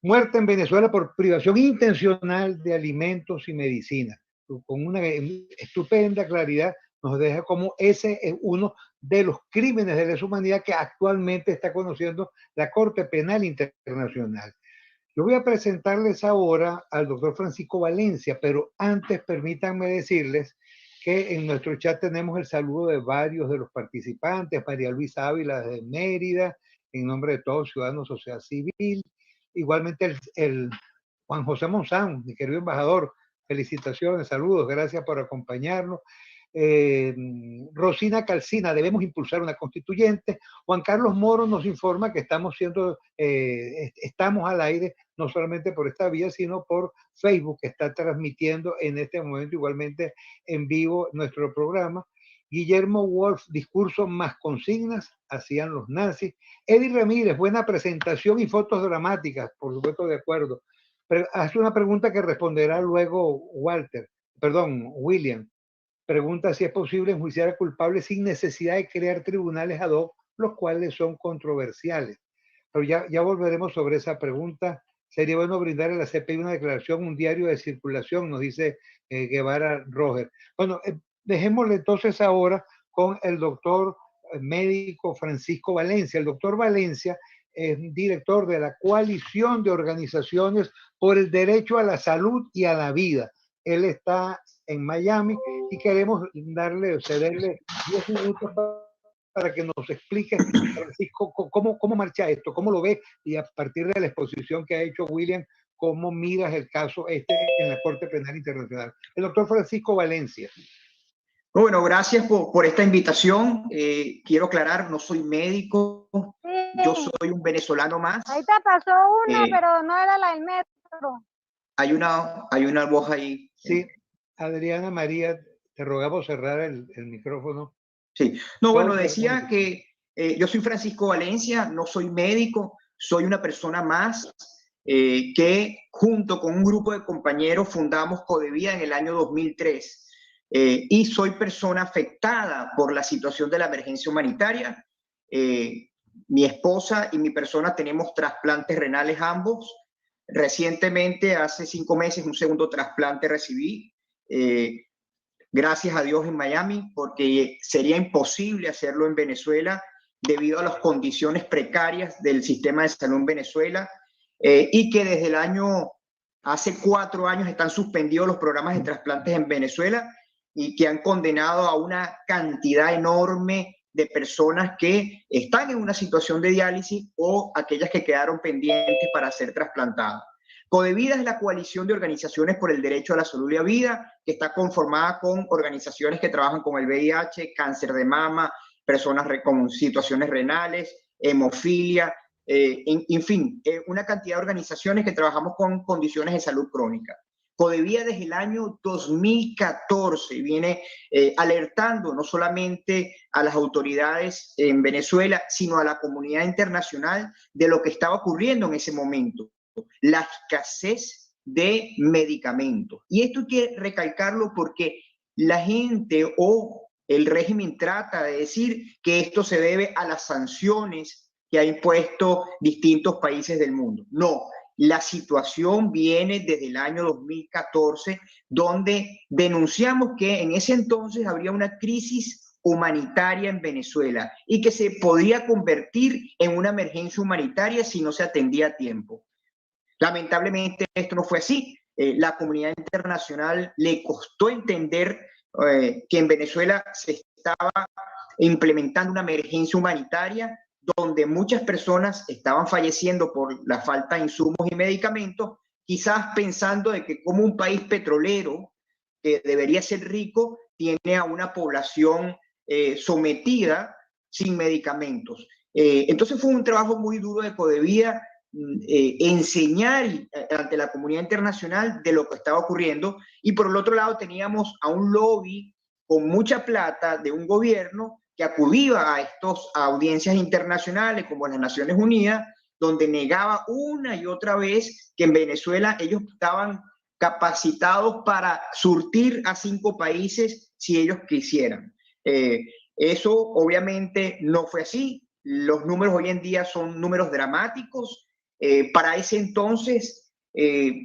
muerte en Venezuela por privación intencional de alimentos y medicina. Con una estupenda claridad nos deja como ese es uno de los crímenes de lesa humanidad que actualmente está conociendo la Corte Penal Internacional. Yo voy a presentarles ahora al doctor Francisco Valencia, pero antes permítanme decirles que en nuestro chat tenemos el saludo de varios de los participantes, María Luisa Ávila de Mérida, en nombre de todos ciudadanos sociedad civil, igualmente el Juan José Monzán, mi querido embajador, felicitaciones, saludos, gracias por acompañarnos. Rosina Calcina, debemos impulsar una constituyente. Juan Carlos Moro nos informa que estamos al aire no solamente por esta vía, sino por Facebook, que está transmitiendo en este momento igualmente en vivo nuestro programa. Guillermo Wolf, discurso más consignas, hacían los nazis. Eddie Ramírez, buena presentación y fotos dramáticas, por supuesto de acuerdo. Pero hace una pregunta que responderá luego William. Pregunta si es posible enjuiciar a culpables sin necesidad de crear tribunales ad hoc, los cuales son controversiales. Pero ya volveremos sobre esa pregunta Sería bueno brindar a la CPI una declaración, un diario de circulación, nos dice Guevara Roger. Bueno, dejémosle entonces ahora con el doctor médico Francisco Valencia. El doctor Valencia es director de la Coalición de Organizaciones por el Derecho a la Salud y a la Vida. Él está en Miami y queremos cederle 10 minutos para que nos explique, Francisco, cómo marcha esto, cómo lo ves, y a partir de la exposición que ha hecho William, cómo miras el caso en la Corte Penal Internacional. El doctor Francisco Valencia. Bueno, gracias por esta invitación. Quiero aclarar, no soy médico, yo soy un venezolano más. Ahí te pasó una, pero no era la del metro. Hay una voz ahí. Sí, Adriana María, te rogamos cerrar el micrófono. Sí, no, bueno, decía que yo soy Francisco Valencia, no soy médico, soy una persona más que junto con un grupo de compañeros fundamos Codevida en el año 2003 y soy persona afectada por la situación de la emergencia humanitaria. Mi esposa y mi persona tenemos trasplantes renales ambos. Recientemente, hace 5 meses, un segundo trasplante recibí. Gracias a Dios en Miami, porque sería imposible hacerlo en Venezuela debido a las condiciones precarias del sistema de salud en Venezuela y que desde hace 4 años están suspendidos los programas de trasplantes en Venezuela y que han condenado a una cantidad enorme de personas que están en una situación de diálisis o aquellas que quedaron pendientes para ser trasplantadas. Codevida es la coalición de organizaciones por el derecho a la salud y a vida, que está conformada con organizaciones que trabajan con el VIH, cáncer de mama, personas con situaciones renales, hemofilia, en fin, una cantidad de organizaciones que trabajamos con condiciones de salud crónica. Codevida desde el año 2014 viene alertando no solamente a las autoridades en Venezuela, sino a la comunidad internacional de lo que estaba ocurriendo en ese momento. La escasez de medicamentos. Y esto hay que recalcarlo porque la gente o el régimen trata de decir que esto se debe a las sanciones que ha impuesto distintos países del mundo. No, la situación viene desde el año 2014, donde denunciamos que en ese entonces habría una crisis humanitaria en Venezuela y que se podría convertir en una emergencia humanitaria si no se atendía a tiempo. Lamentablemente esto no fue así. La comunidad internacional le costó entender que en Venezuela se estaba implementando una emergencia humanitaria donde muchas personas estaban falleciendo por la falta de insumos y medicamentos, quizás pensando de que como un país petrolero que debería ser rico, tiene a una población sometida sin medicamentos. Entonces fue un trabajo muy duro de Codevida, enseñar ante la comunidad internacional de lo que estaba ocurriendo, y por el otro lado teníamos a un lobby con mucha plata de un gobierno que acudía a estas audiencias internacionales como las Naciones Unidas, donde negaba una y otra vez que en Venezuela ellos estaban capacitados para surtir a 5 países si ellos quisieran. Eso obviamente no fue así. Los números hoy en día son números dramáticos. Para ese entonces,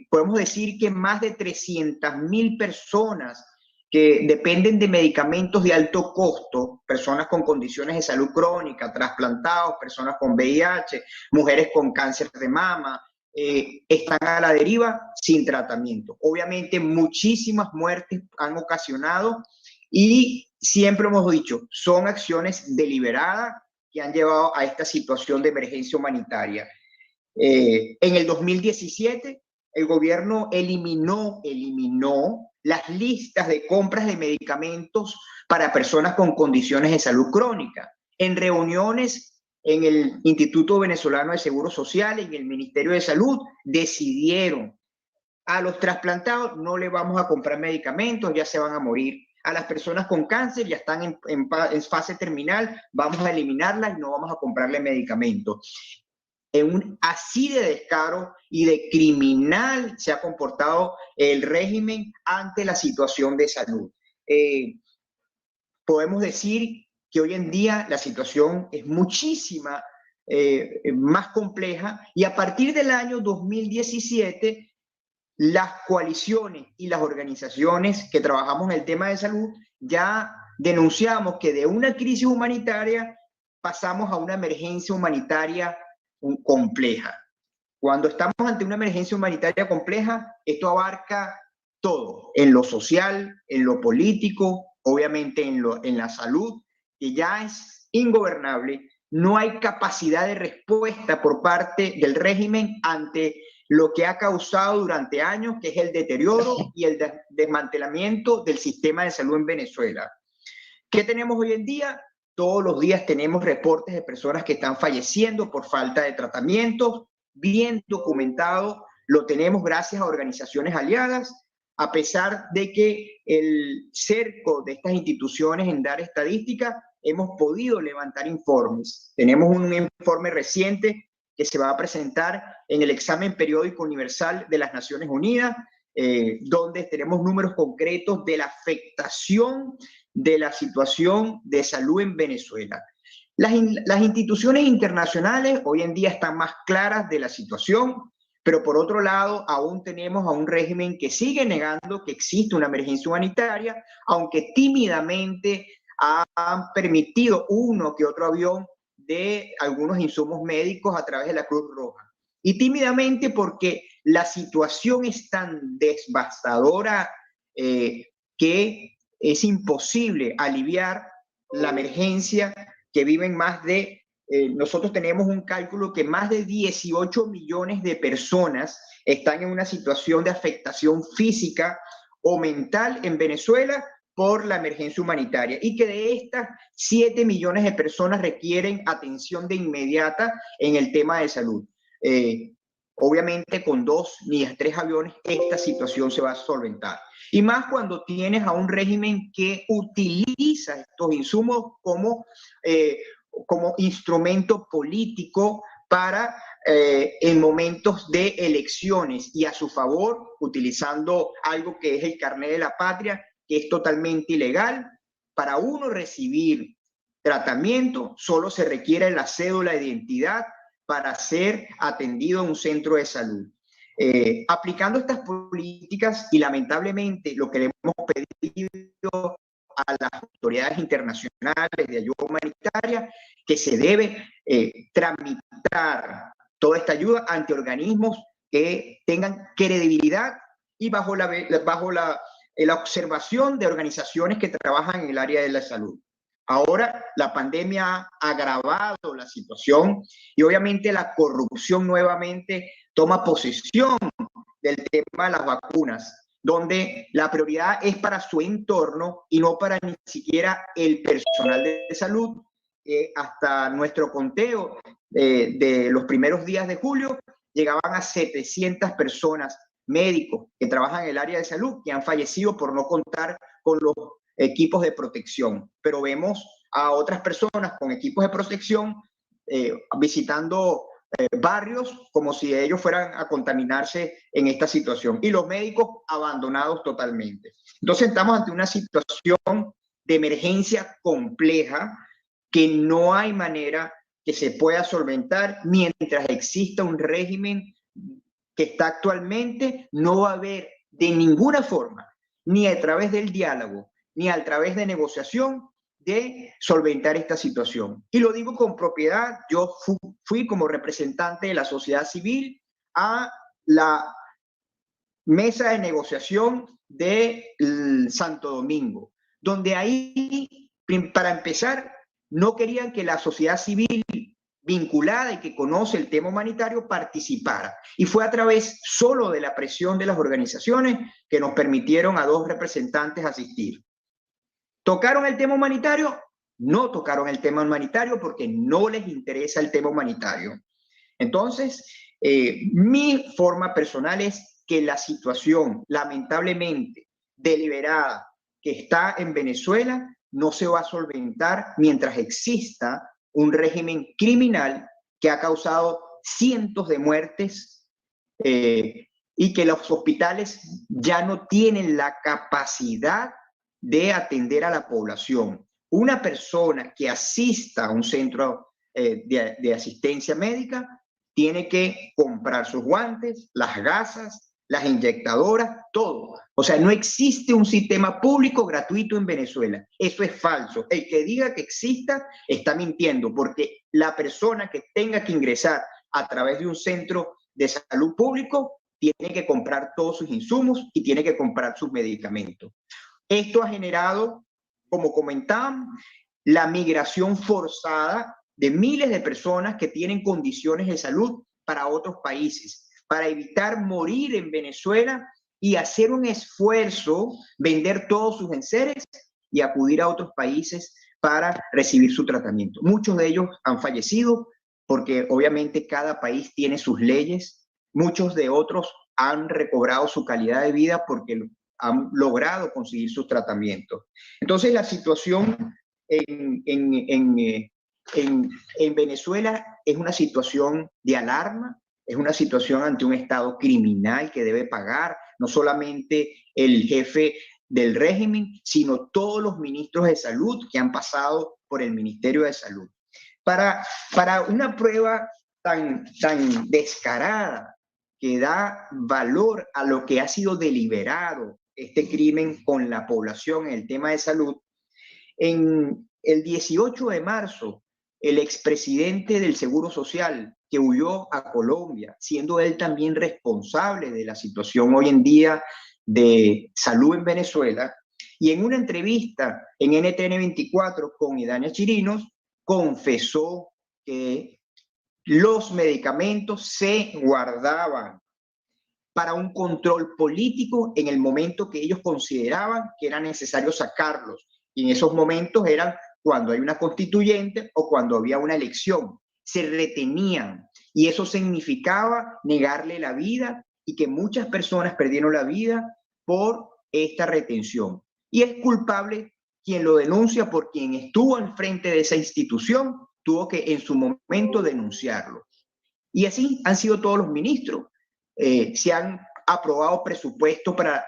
podemos decir que más de 300.000 personas que dependen de medicamentos de alto costo, personas con condiciones de salud crónica, trasplantados, personas con VIH, mujeres con cáncer de mama, están a la deriva sin tratamiento. Obviamente, muchísimas muertes han ocasionado y siempre hemos dicho, son acciones deliberadas que han llevado a esta situación de emergencia humanitaria. En el 2017, el gobierno eliminó las listas de compras de medicamentos para personas con condiciones de salud crónica. En reuniones en el Instituto Venezolano de Seguro Social, en el Ministerio de Salud, decidieron a los trasplantados no le vamos a comprar medicamentos, ya se van a morir. A las personas con cáncer ya están en fase terminal, vamos a eliminarlas y no vamos a comprarle medicamentos. Así de descaro y de criminal se ha comportado el régimen ante la situación de salud. Podemos decir que hoy en día la situación es muchísima más compleja, y a partir del año 2017 las coaliciones y las organizaciones que trabajamos en el tema de salud ya denunciamos que de una crisis humanitaria pasamos a una emergencia humanitaria compleja. Cuando estamos ante una emergencia humanitaria compleja, esto abarca todo, en lo social, en lo político, obviamente en la salud, que ya es ingobernable. No hay capacidad de respuesta por parte del régimen ante lo que ha causado durante años, que es el deterioro y el desmantelamiento del sistema de salud en Venezuela. ¿Qué tenemos hoy en día? Todos los días tenemos reportes de personas que están falleciendo por falta de tratamientos, bien documentado, lo tenemos gracias a organizaciones aliadas, a pesar de que el cerco de estas instituciones en dar estadística, hemos podido levantar informes. Tenemos un informe reciente que se va a presentar en el examen periódico universal de las Naciones Unidas, donde tenemos números concretos de la afectación de la situación de salud en Venezuela. Las instituciones internacionales hoy en día están más claras de la situación, pero por otro lado aún tenemos a un régimen que sigue negando que existe una emergencia humanitaria, aunque tímidamente han permitido uno que otro avión de algunos insumos médicos a través de la Cruz Roja. Y tímidamente porque la situación es tan devastadora que es imposible aliviar la emergencia que viven más de, nosotros tenemos un cálculo que más de 18 millones de personas están en una situación de afectación física o mental en Venezuela por la emergencia humanitaria, y que de estas 7 millones de personas requieren atención de inmediata en el tema de salud. Obviamente con 2 ni 3 aviones esta situación se va a solventar. Y más cuando tienes a un régimen que utiliza estos insumos como instrumento político para en momentos de elecciones y a su favor, utilizando algo que es el carnet de la patria, que es totalmente ilegal. Para uno recibir tratamiento solo se requiere la cédula de identidad para ser atendido en un centro de salud. Aplicando estas políticas, y lamentablemente lo que le hemos pedido a las autoridades internacionales de ayuda humanitaria, que se debe tramitar toda esta ayuda ante organismos que tengan credibilidad y bajo la observación de organizaciones que trabajan en el área de la salud. Ahora la pandemia ha agravado la situación y obviamente la corrupción nuevamente toma posesión del tema de las vacunas, donde la prioridad es para su entorno y no para ni siquiera el personal de salud. Hasta nuestro conteo de los primeros días de julio llegaban a 700 personas, médicos que trabajan en el área de salud, que han fallecido por no contar con los equipos de protección. Pero vemos a otras personas con equipos de protección visitando barrios como si ellos fueran a contaminarse en esta situación, y los médicos abandonados totalmente. Entonces estamos ante una situación de emergencia compleja que no hay manera que se pueda solventar mientras exista un régimen que está actualmente. No va a haber de ninguna forma, ni a través del diálogo, ni a través de negociación, de solventar esta situación. Y lo digo con propiedad. Yo fui como representante de la sociedad civil a la mesa de negociación de Santo Domingo, donde ahí, para empezar, no querían que la sociedad civil vinculada y que conoce el tema humanitario participara. Y fue a través solo de la presión de las organizaciones que nos permitieron a 2 representantes asistir. ¿Tocaron el tema humanitario? No tocaron el tema humanitario porque no les interesa el tema humanitario. Entonces, mi forma personal es que la situación, lamentablemente, deliberada que está en Venezuela, no se va a solventar mientras exista un régimen criminal que ha causado cientos de muertes y que los hospitales ya no tienen la capacidad de atender a la población. Una persona que asista a un centro de asistencia médica, tiene que comprar sus guantes, las gasas, las inyectadoras, todo. O sea, no existe un sistema público gratuito en Venezuela. Eso es falso. El que diga que exista está mintiendo, porque la persona que tenga que ingresar a través de un centro de salud público tiene que comprar todos sus insumos y tiene que comprar sus medicamentos. Esto ha generado, como comentábamos, la migración forzada de miles de personas que tienen condiciones de salud para otros países, para evitar morir en Venezuela y hacer un esfuerzo, vender todos sus enseres y acudir a otros países para recibir su tratamiento. Muchos de ellos han fallecido porque obviamente cada país tiene sus leyes. Muchos de otros han recobrado su calidad de vida porque han logrado conseguir sus tratamientos. Entonces la situación en Venezuela es una situación de alarma, es una situación ante un Estado criminal que debe pagar, no solamente el jefe del régimen, sino todos los ministros de salud que han pasado por el Ministerio de Salud. Para una prueba tan descarada que da valor a lo que ha sido deliberado este crimen con la población en el tema de salud, en el 18 de marzo, el expresidente del Seguro Social, que huyó a Colombia, siendo él también responsable de la situación hoy en día de salud en Venezuela, y en una entrevista en NTN 24 con Idania Chirinos, confesó que los medicamentos se guardaban para un control político en el momento que ellos consideraban que era necesario sacarlos. Y en esos momentos eran cuando hay una constituyente o cuando había una elección. Se retenían y eso significaba negarle la vida y que muchas personas perdieron la vida por esta retención. Y es culpable quien lo denuncia, por quien estuvo al frente de esa institución, tuvo que en su momento denunciarlo. Y así han sido todos los ministros. Se han aprobado presupuestos para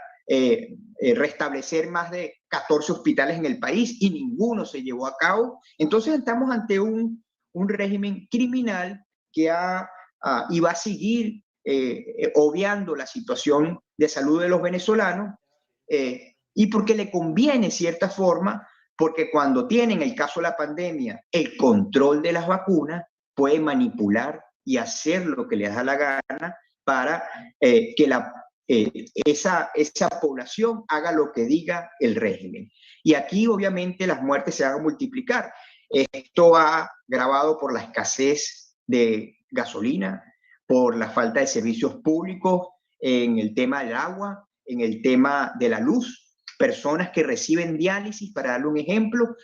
restablecer más de 14 hospitales en el país y ninguno se llevó a cabo. Entonces estamos ante un régimen criminal que iba a seguir obviando la situación de salud de los venezolanos y porque le conviene cierta forma, porque cuando tienen el caso de la pandemia, el control de las vacunas, puede manipular y hacer lo que les da la gana para que esa población haga lo que diga el régimen. Y aquí obviamente las muertes se van a multiplicar. Esto va agravado por la escasez de gasolina, por la falta de servicios públicos en el tema del agua, en el tema de la luz. Personas que reciben diálisis, para darle un ejemplo,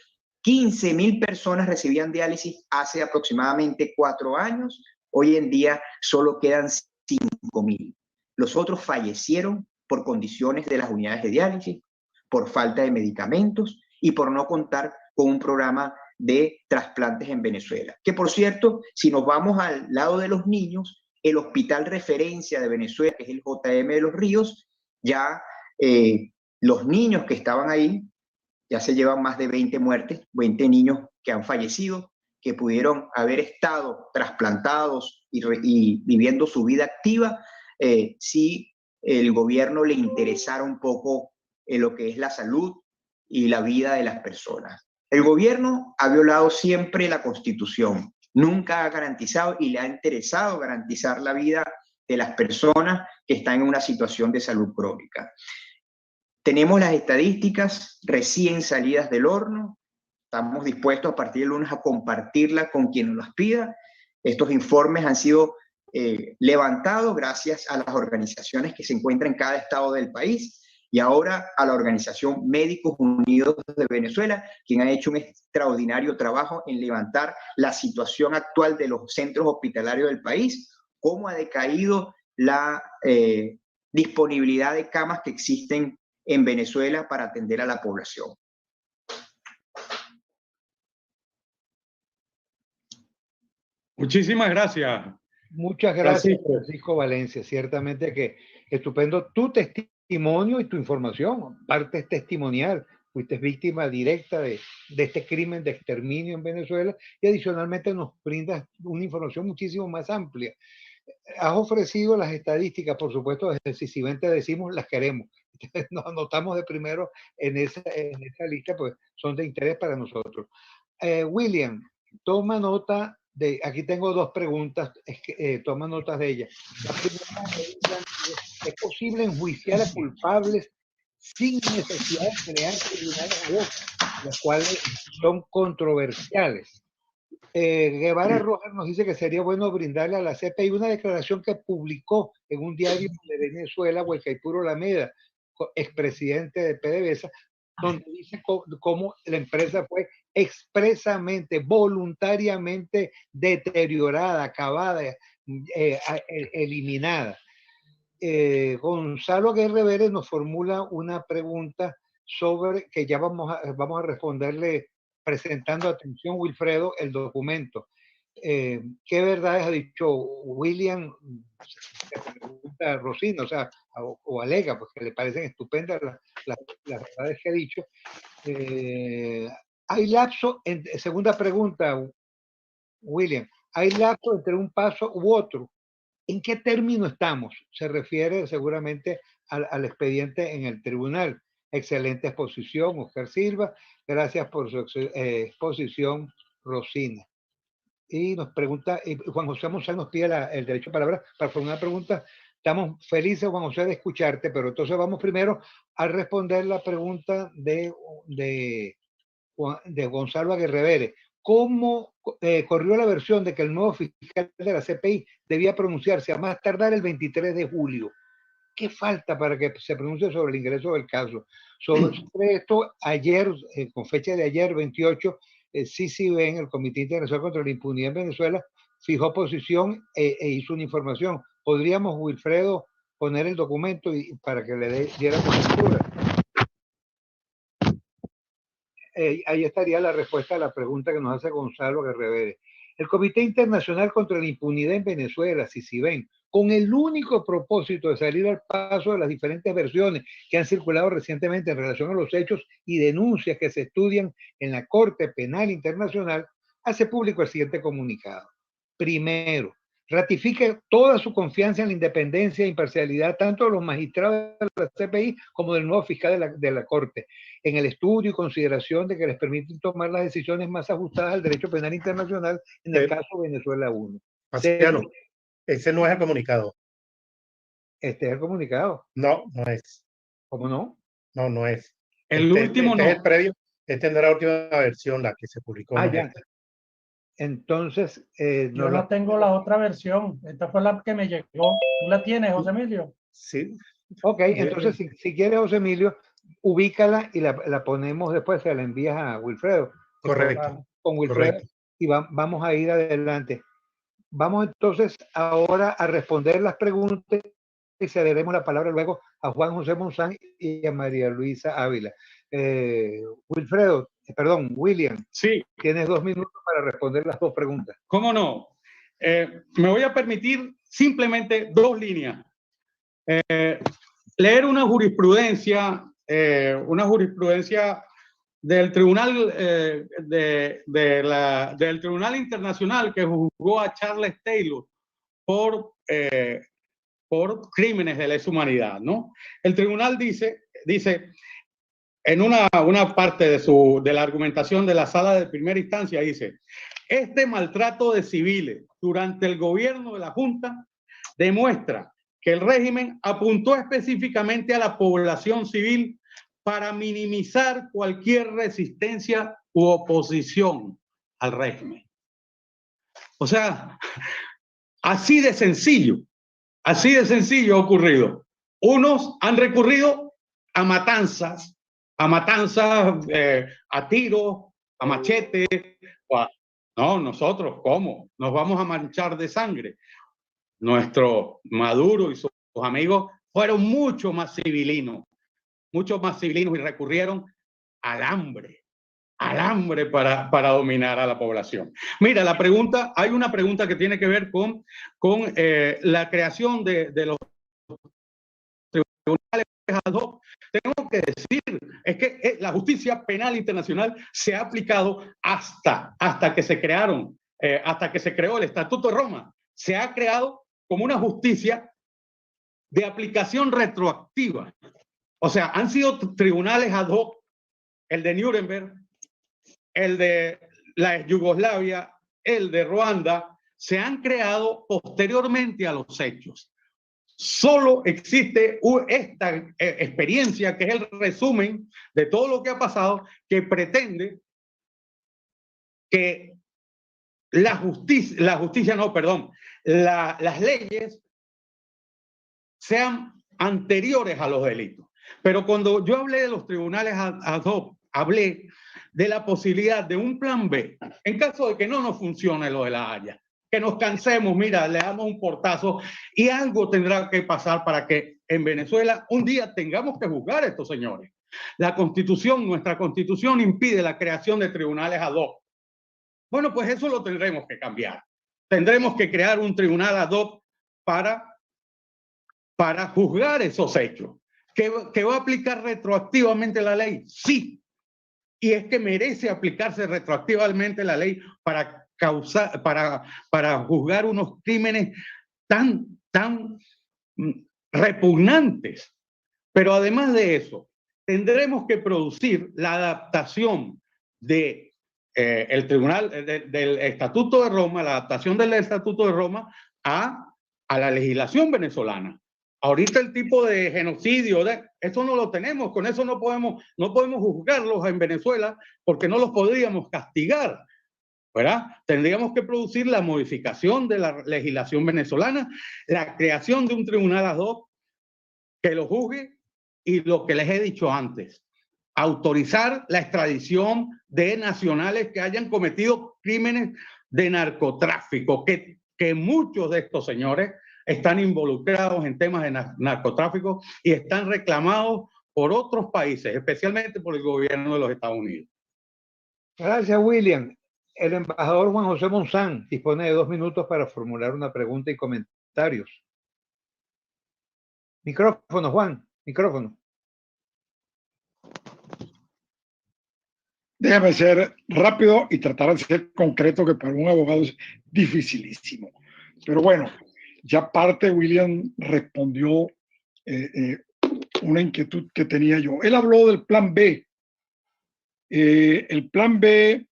15.000 personas recibían diálisis hace aproximadamente 4 años. Hoy en día solo quedan 5.000. Los otros fallecieron por condiciones de las unidades de diálisis, por falta de medicamentos y por no contar con un programa de trasplantes en Venezuela. Que por cierto, si nos vamos al lado de los niños, el hospital referencia de Venezuela, que es el JM de Los Ríos, ya los niños que estaban ahí, ya se llevan más de 20 muertes, 20 niños que han fallecido, que pudieron haber estado trasplantados y viviendo su vida activa, si el gobierno le interesara un poco lo que es la salud y la vida de las personas. El gobierno ha violado siempre la Constitución, nunca ha garantizado y le ha interesado garantizar la vida de las personas que están en una situación de salud crónica. Tenemos las estadísticas recién salidas del horno, estamos dispuestos a partir del lunes a compartirlas con quien nos las pida. Estos informes han sido levantados gracias a las organizaciones que se encuentran en cada estado del país y ahora a la Organización Médicos Unidos de Venezuela, quien ha hecho un extraordinario trabajo en levantar la situación actual de los centros hospitalarios del país, cómo ha decaído la disponibilidad de camas que existen en Venezuela para atender a la población. Muchísimas gracias. Muchas gracias, Francisco Valencia. Ciertamente que estupendo tu testimonio y tu información, parte testimonial fuiste víctima directa de este crimen de exterminio en Venezuela y adicionalmente nos brindas una información muchísimo más amplia. Has ofrecido las estadísticas, por supuesto, desde CICIBEN te decimos, las queremos. Nos anotamos de primero en esa lista, pues son de interés para nosotros. William, toma nota de, aquí tengo dos preguntas, toma notas de ellas. La primera ¿es posible enjuiciar a culpables sin necesidad de crear tribunales ad hoc, los cuales son controversiales? Guevara Rojas nos dice que sería bueno brindarle a la CPI una declaración que publicó en un diario de Venezuela, Huelcaipuro Lameda, expresidente de PDVSA, donde dice cómo la empresa fue expresamente, voluntariamente deteriorada, acabada, eliminada. Gonzalo Aguirre Vélez nos formula una pregunta sobre que ya vamos a responderle presentando, atención Wilfredo, el documento. ¿Qué verdades ha dicho William? Pregunta Rosina, o sea, o alega, porque le parecen estupendas las verdades que ha dicho. Hay lapso, segunda pregunta, William, ¿hay lapso entre un paso u otro? ¿En qué término estamos? Se refiere seguramente al expediente en el tribunal. Excelente exposición, Oscar Silva. Gracias por su exposición, Rosina. Y nos pregunta, Juan José Monzón nos pide el derecho a palabra para formular una pregunta. Estamos felices, Juan José, de escucharte, pero entonces vamos primero a responder la pregunta de Gonzalo Aguirre Vélez. ¿Cómo corrió la versión de que el nuevo fiscal de la CPI debía pronunciarse a más tardar el 23 de julio? ¿Qué falta para que se pronuncie sobre el ingreso del caso? Sobre esto, ayer, con fecha de ayer, 28, CICIBEN, el Comité Internacional contra la Impunidad en Venezuela, fijó posición e hizo una información. ¿Podríamos, Wilfredo, poner el documento para que le diera cobertura? Ahí estaría la respuesta a la pregunta que nos hace Gonzalo Guerrevere. El Comité Internacional contra la Impunidad en Venezuela, CICIBEN, con el único propósito de salir al paso de las diferentes versiones que han circulado recientemente en relación a los hechos y denuncias que se estudian en la Corte Penal Internacional, hace público el siguiente comunicado. Primero, ratifica toda su confianza en la independencia e imparcialidad tanto de los magistrados de la CPI como del nuevo fiscal de la Corte, en el estudio y consideración de que les permiten tomar las decisiones más ajustadas al derecho penal internacional en el caso Venezuela 1. Marciano, ese no es el comunicado. Este es el comunicado. No, no es. ¿Cómo no? No, no es. El último no. Es el previo. Este no era la última versión, la que se publicó. Ya. Entonces, yo no tengo la otra versión. Esta fue la que me llegó. ¿Tú la tienes, José Emilio? Sí. Ok, entonces si quieres, José Emilio, ubícala y la ponemos después, se la envías a Wilfredo. Correcto. Con Wilfredo. Correcto. Y vamos a ir adelante. Vamos entonces ahora a responder las preguntas y cederemos la palabra luego a Juan José Monzón y a María Luisa Ávila. William. Sí. Tienes 2 minutos para responder las 2 preguntas. ¿Cómo no? Me voy a permitir simplemente 2 líneas. Leer una jurisprudencia del Tribunal del Tribunal Internacional que juzgó a Charles Taylor por crímenes de lesa humanidad, ¿no? El tribunal dice en una parte de la argumentación de la sala de primera instancia, dice: este maltrato de civiles durante el gobierno de la Junta demuestra que el régimen apuntó específicamente a la población civil para minimizar cualquier resistencia u oposición al régimen. O sea, así de sencillo ha ocurrido. Unos han recurrido a matanzas, a tiros, a machetes. No, nosotros, ¿cómo? Nos vamos a manchar de sangre. Nuestro Maduro y sus amigos fueron mucho más civilinos y recurrieron al hambre para dominar a la población. Mira, hay una pregunta que tiene que ver con la creación de los tribunales ad hoc, tengo que decir, es que la justicia penal internacional se ha aplicado hasta que se crearon, hasta que se creó el Estatuto de Roma. Se ha creado como una justicia de aplicación retroactiva. O sea, han sido tribunales ad hoc, el de Nuremberg, el de la Yugoslavia, el de Ruanda, se han creado posteriormente a los hechos. Solo existe esta experiencia, que es el resumen de todo lo que ha pasado, que pretende que las leyes sean anteriores a los delitos. Pero cuando yo hablé de los tribunales ad hoc, hablé de la posibilidad de un plan B, en caso de que no nos funcione lo de la Haya, que nos cansemos, mira, le damos un portazo y algo tendrá que pasar para que en Venezuela un día tengamos que juzgar a estos señores. La Constitución, nuestra Constitución impide la creación de tribunales ad hoc. Bueno, pues eso lo tendremos que cambiar. Tendremos que crear un tribunal ad hoc para juzgar esos hechos. ¿Que va a aplicar retroactivamente la ley? Sí. Y es que merece aplicarse retroactivamente la ley para juzgar unos crímenes tan repugnantes. Pero además de eso, tendremos que producir la adaptación del Estatuto de Roma, la adaptación del Estatuto de Roma a la legislación venezolana. Ahorita el tipo de genocidio, eso no lo tenemos, con eso no podemos juzgarlos en Venezuela porque no los podríamos castigar, ¿verdad? Tendríamos que producir la modificación de la legislación venezolana, la creación de un tribunal ad hoc que lo juzgue y lo que les he dicho antes, autorizar la extradición de nacionales que hayan cometido crímenes de narcotráfico, que muchos de estos señores están involucrados en temas de narcotráfico y están reclamados por otros países, especialmente por el gobierno de los Estados Unidos. Gracias, William. El embajador Juan José Monzán dispone de 2 minutos para formular una pregunta y comentarios. Micrófono, Juan, micrófono. Déjame ser rápido y tratar de ser concreto, que para un abogado es dificilísimo. Pero bueno, ya parte William respondió una inquietud que tenía yo. Él habló del plan B. El plan B,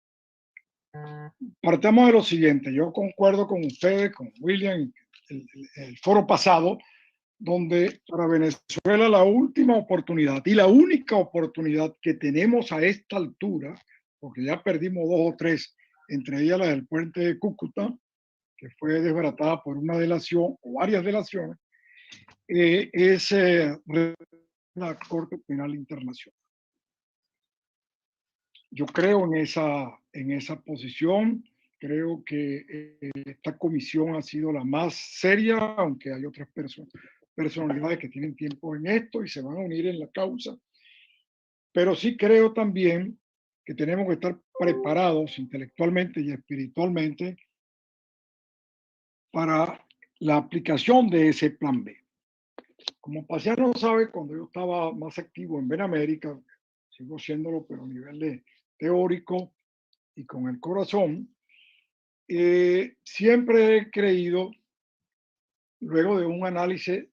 partamos de lo siguiente. Yo concuerdo con ustedes, con William, el foro pasado, donde para Venezuela la última oportunidad y la única oportunidad que tenemos a esta altura, porque ya perdimos 2 o 3, entre ellas la del puente de Cúcuta, que fue desbaratada por una delación o varias delaciones, es la Corte Penal Internacional. Yo creo en esa posición. Creo que esta comisión ha sido la más seria, aunque hay otras personalidades que tienen tiempo en esto y se van a unir en la causa. Pero sí creo también que tenemos que estar preparados intelectualmente y espiritualmente para la aplicación de ese plan B. Como Paciano sabe, cuando yo estaba más activo en Benamérica, sigo siéndolo, pero a nivel de teórico y con el corazón, siempre he creído, luego de un análisis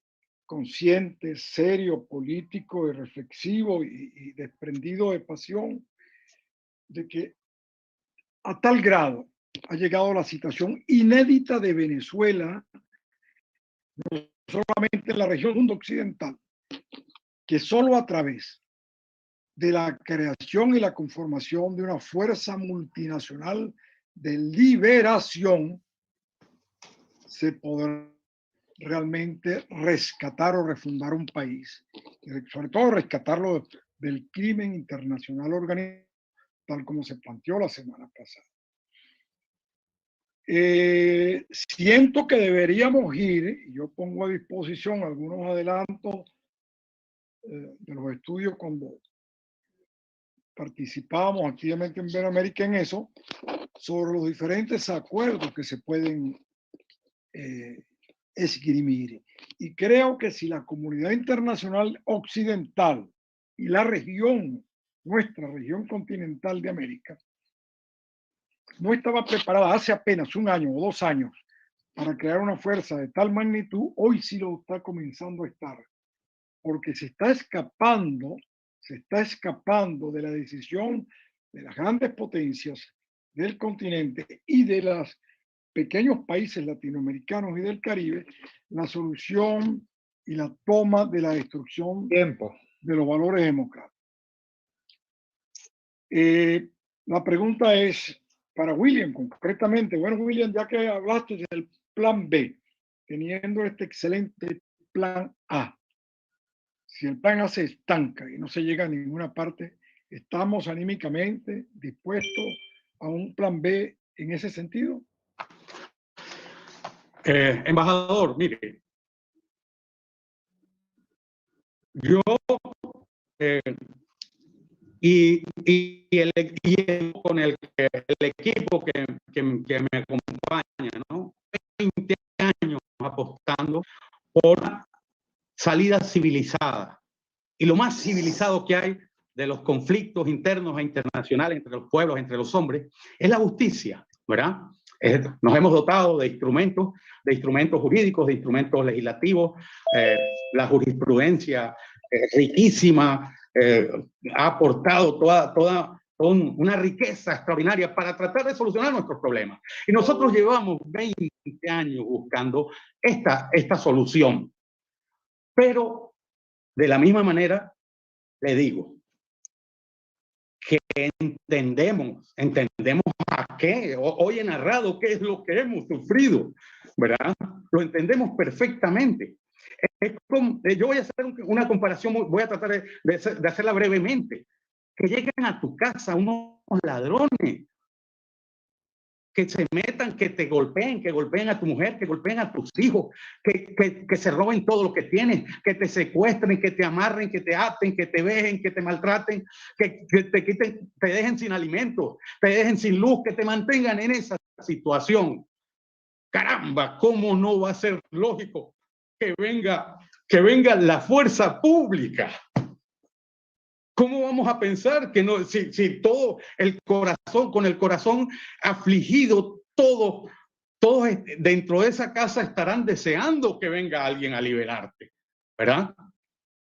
consciente, serio, político y reflexivo y desprendido de pasión, de que a tal grado ha llegado la situación inédita de Venezuela, no solamente en la región mundo occidental, que solo a través de la creación y la conformación de una fuerza multinacional de liberación se podrá realmente rescatar o refundar un país, sobre todo rescatarlo del crimen internacional organizado, tal como se planteó la semana pasada. Siento que deberíamos ir, y yo pongo a disposición algunos adelantos de los estudios cuando participábamos activamente en Benamérica en eso, sobre los diferentes acuerdos que se pueden esgrimir. Y creo que si la comunidad internacional occidental y la región, nuestra región continental de América, no estaba preparada hace apenas 1 año o 2 años para crear una fuerza de tal magnitud, hoy sí lo está comenzando a estar, porque se está escapando de la decisión de las grandes potencias del continente y de los pequeños países latinoamericanos y del Caribe, la solución y la toma de la destrucción de los valores democráticos. La pregunta es para William, concretamente. Bueno, William, ya que hablaste del plan B, teniendo este excelente plan A, si el plan A se estanca y no se llega a ninguna parte, ¿estamos anímicamente dispuestos a un plan B en ese sentido? Embajador, mire, yo con el equipo que me acompaña, ¿no? 20 años apostando por salida civilizada. Y lo más civilizado que hay de los conflictos internos e internacionales entre los pueblos, entre los hombres, es la justicia, ¿verdad? Nos hemos dotado de instrumentos jurídicos, de instrumentos legislativos, la jurisprudencia riquísima, ha aportado toda una riqueza extraordinaria para tratar de solucionar nuestros problemas. Y nosotros llevamos 20 años buscando esta solución. Pero de la misma manera, le digo que entendemos a qué, hoy he narrado qué es lo que hemos sufrido, ¿verdad? Lo entendemos perfectamente. Yo voy a hacer una comparación, voy a tratar de hacerla brevemente. Que lleguen a tu casa unos ladrones, que se metan, que te golpeen, que golpeen a tu mujer, que golpeen a tus hijos, que se roben todo lo que tienes, que te secuestren, que te amarren, que te aten, que te vejen, que te maltraten, que te quiten, te dejen sin alimentos, te dejen sin luz, que te mantengan en esa situación. Caramba, ¿cómo no va a ser lógico que venga la fuerza pública? ¿Cómo vamos a pensar que no, si todo el corazón, con el corazón afligido, todos dentro de esa casa estarán deseando que venga alguien a liberarte, ¿verdad?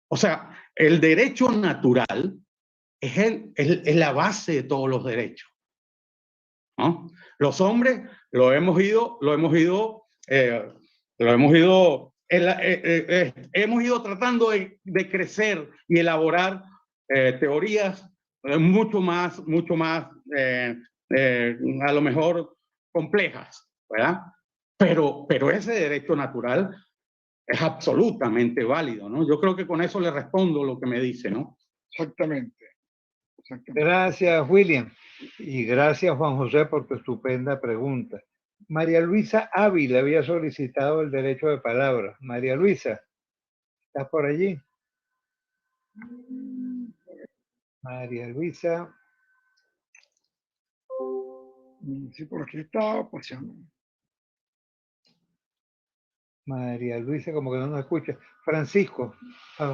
O sea, el derecho natural es la base de todos los derechos, ¿no? Los hombres lo hemos ido tratando de crecer y elaborar teorías mucho más a lo mejor complejas, ¿verdad? Pero ese derecho natural es absolutamente válido, ¿no? Yo creo que con eso le respondo lo que me dice, ¿no? Exactamente. Gracias, William. Y gracias, Juan José, por tu estupenda pregunta. María Luisa Ávila había solicitado el derecho de palabra. María Luisa, ¿estás por allí? María Luisa. Sí, por aquí estaba paseando. María Luisa, como que no nos escucha. Francisco,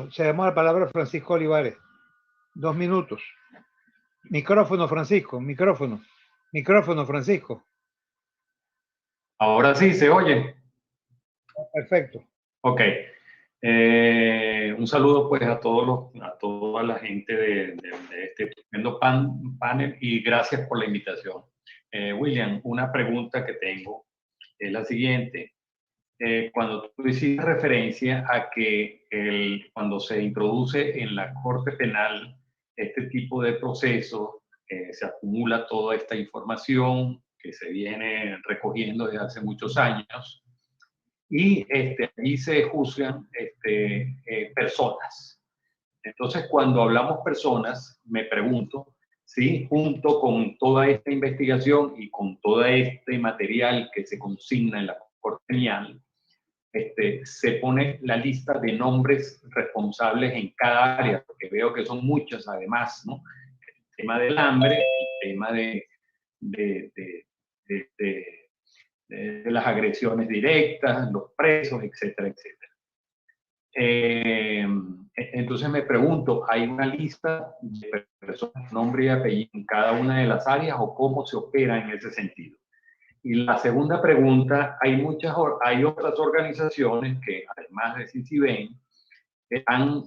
se llamó la palabra Francisco Olivares. 2 minutos. Micrófono, Francisco, micrófono. Micrófono, Francisco. Ahora sí, ¿se oye? Perfecto. Ok. Un saludo pues a toda la gente de este estupendo panel y gracias por la invitación. William, una pregunta que tengo es la siguiente. Cuando tú hiciste referencia a que cuando se introduce en la Corte Penal este tipo de procesos, se acumula toda esta información que se viene recogiendo desde hace muchos años y allí se juzgan personas. Entonces, cuando hablamos personas, me pregunto si junto con toda esta investigación y con todo este material que se consigna en la Corte Penal, se pone la lista de nombres responsables en cada área, porque veo que son muchos además, ¿no? El tema del hambre, el tema las agresiones directas, los presos, etcétera, etcétera. Entonces me pregunto, ¿hay una lista de personas, nombre y apellido en cada una de las áreas o cómo se opera en ese sentido? Y la segunda pregunta, hay otras organizaciones que, además de CICIBEN, han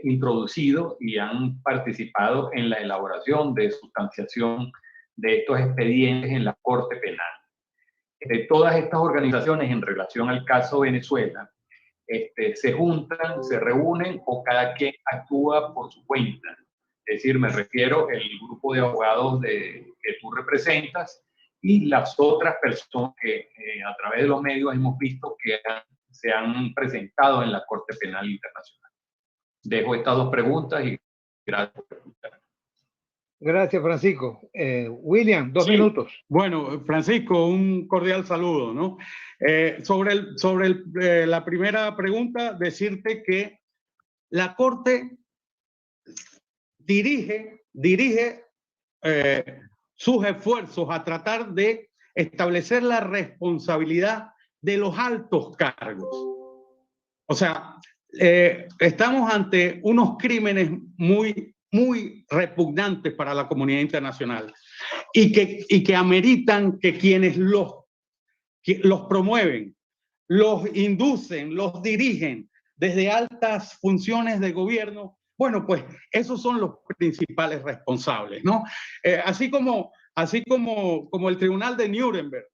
introducido y han participado en la elaboración de sustanciación de estos expedientes en la Corte Penal. Todas estas organizaciones, en relación al caso Venezuela, se juntan, se reúnen o cada quien actúa por su cuenta. Es decir, me refiero al grupo de abogados que tú representas y las otras personas que a través de los medios hemos visto que se han presentado en la Corte Penal Internacional. Dejo estas dos preguntas y gracias por escuchar. Gracias, Francisco. William, 2 minutos. Bueno, Francisco, un cordial saludo, ¿no? Sobre la primera pregunta, decirte que la Corte dirige sus esfuerzos a tratar de establecer la responsabilidad de los altos cargos. O sea, estamos ante unos crímenes muy repugnantes para la comunidad internacional y que ameritan que quienes los promueven, los inducen, los dirigen desde altas funciones de gobierno, bueno, pues esos son los principales responsables, ¿no? Así como el Tribunal de Nuremberg.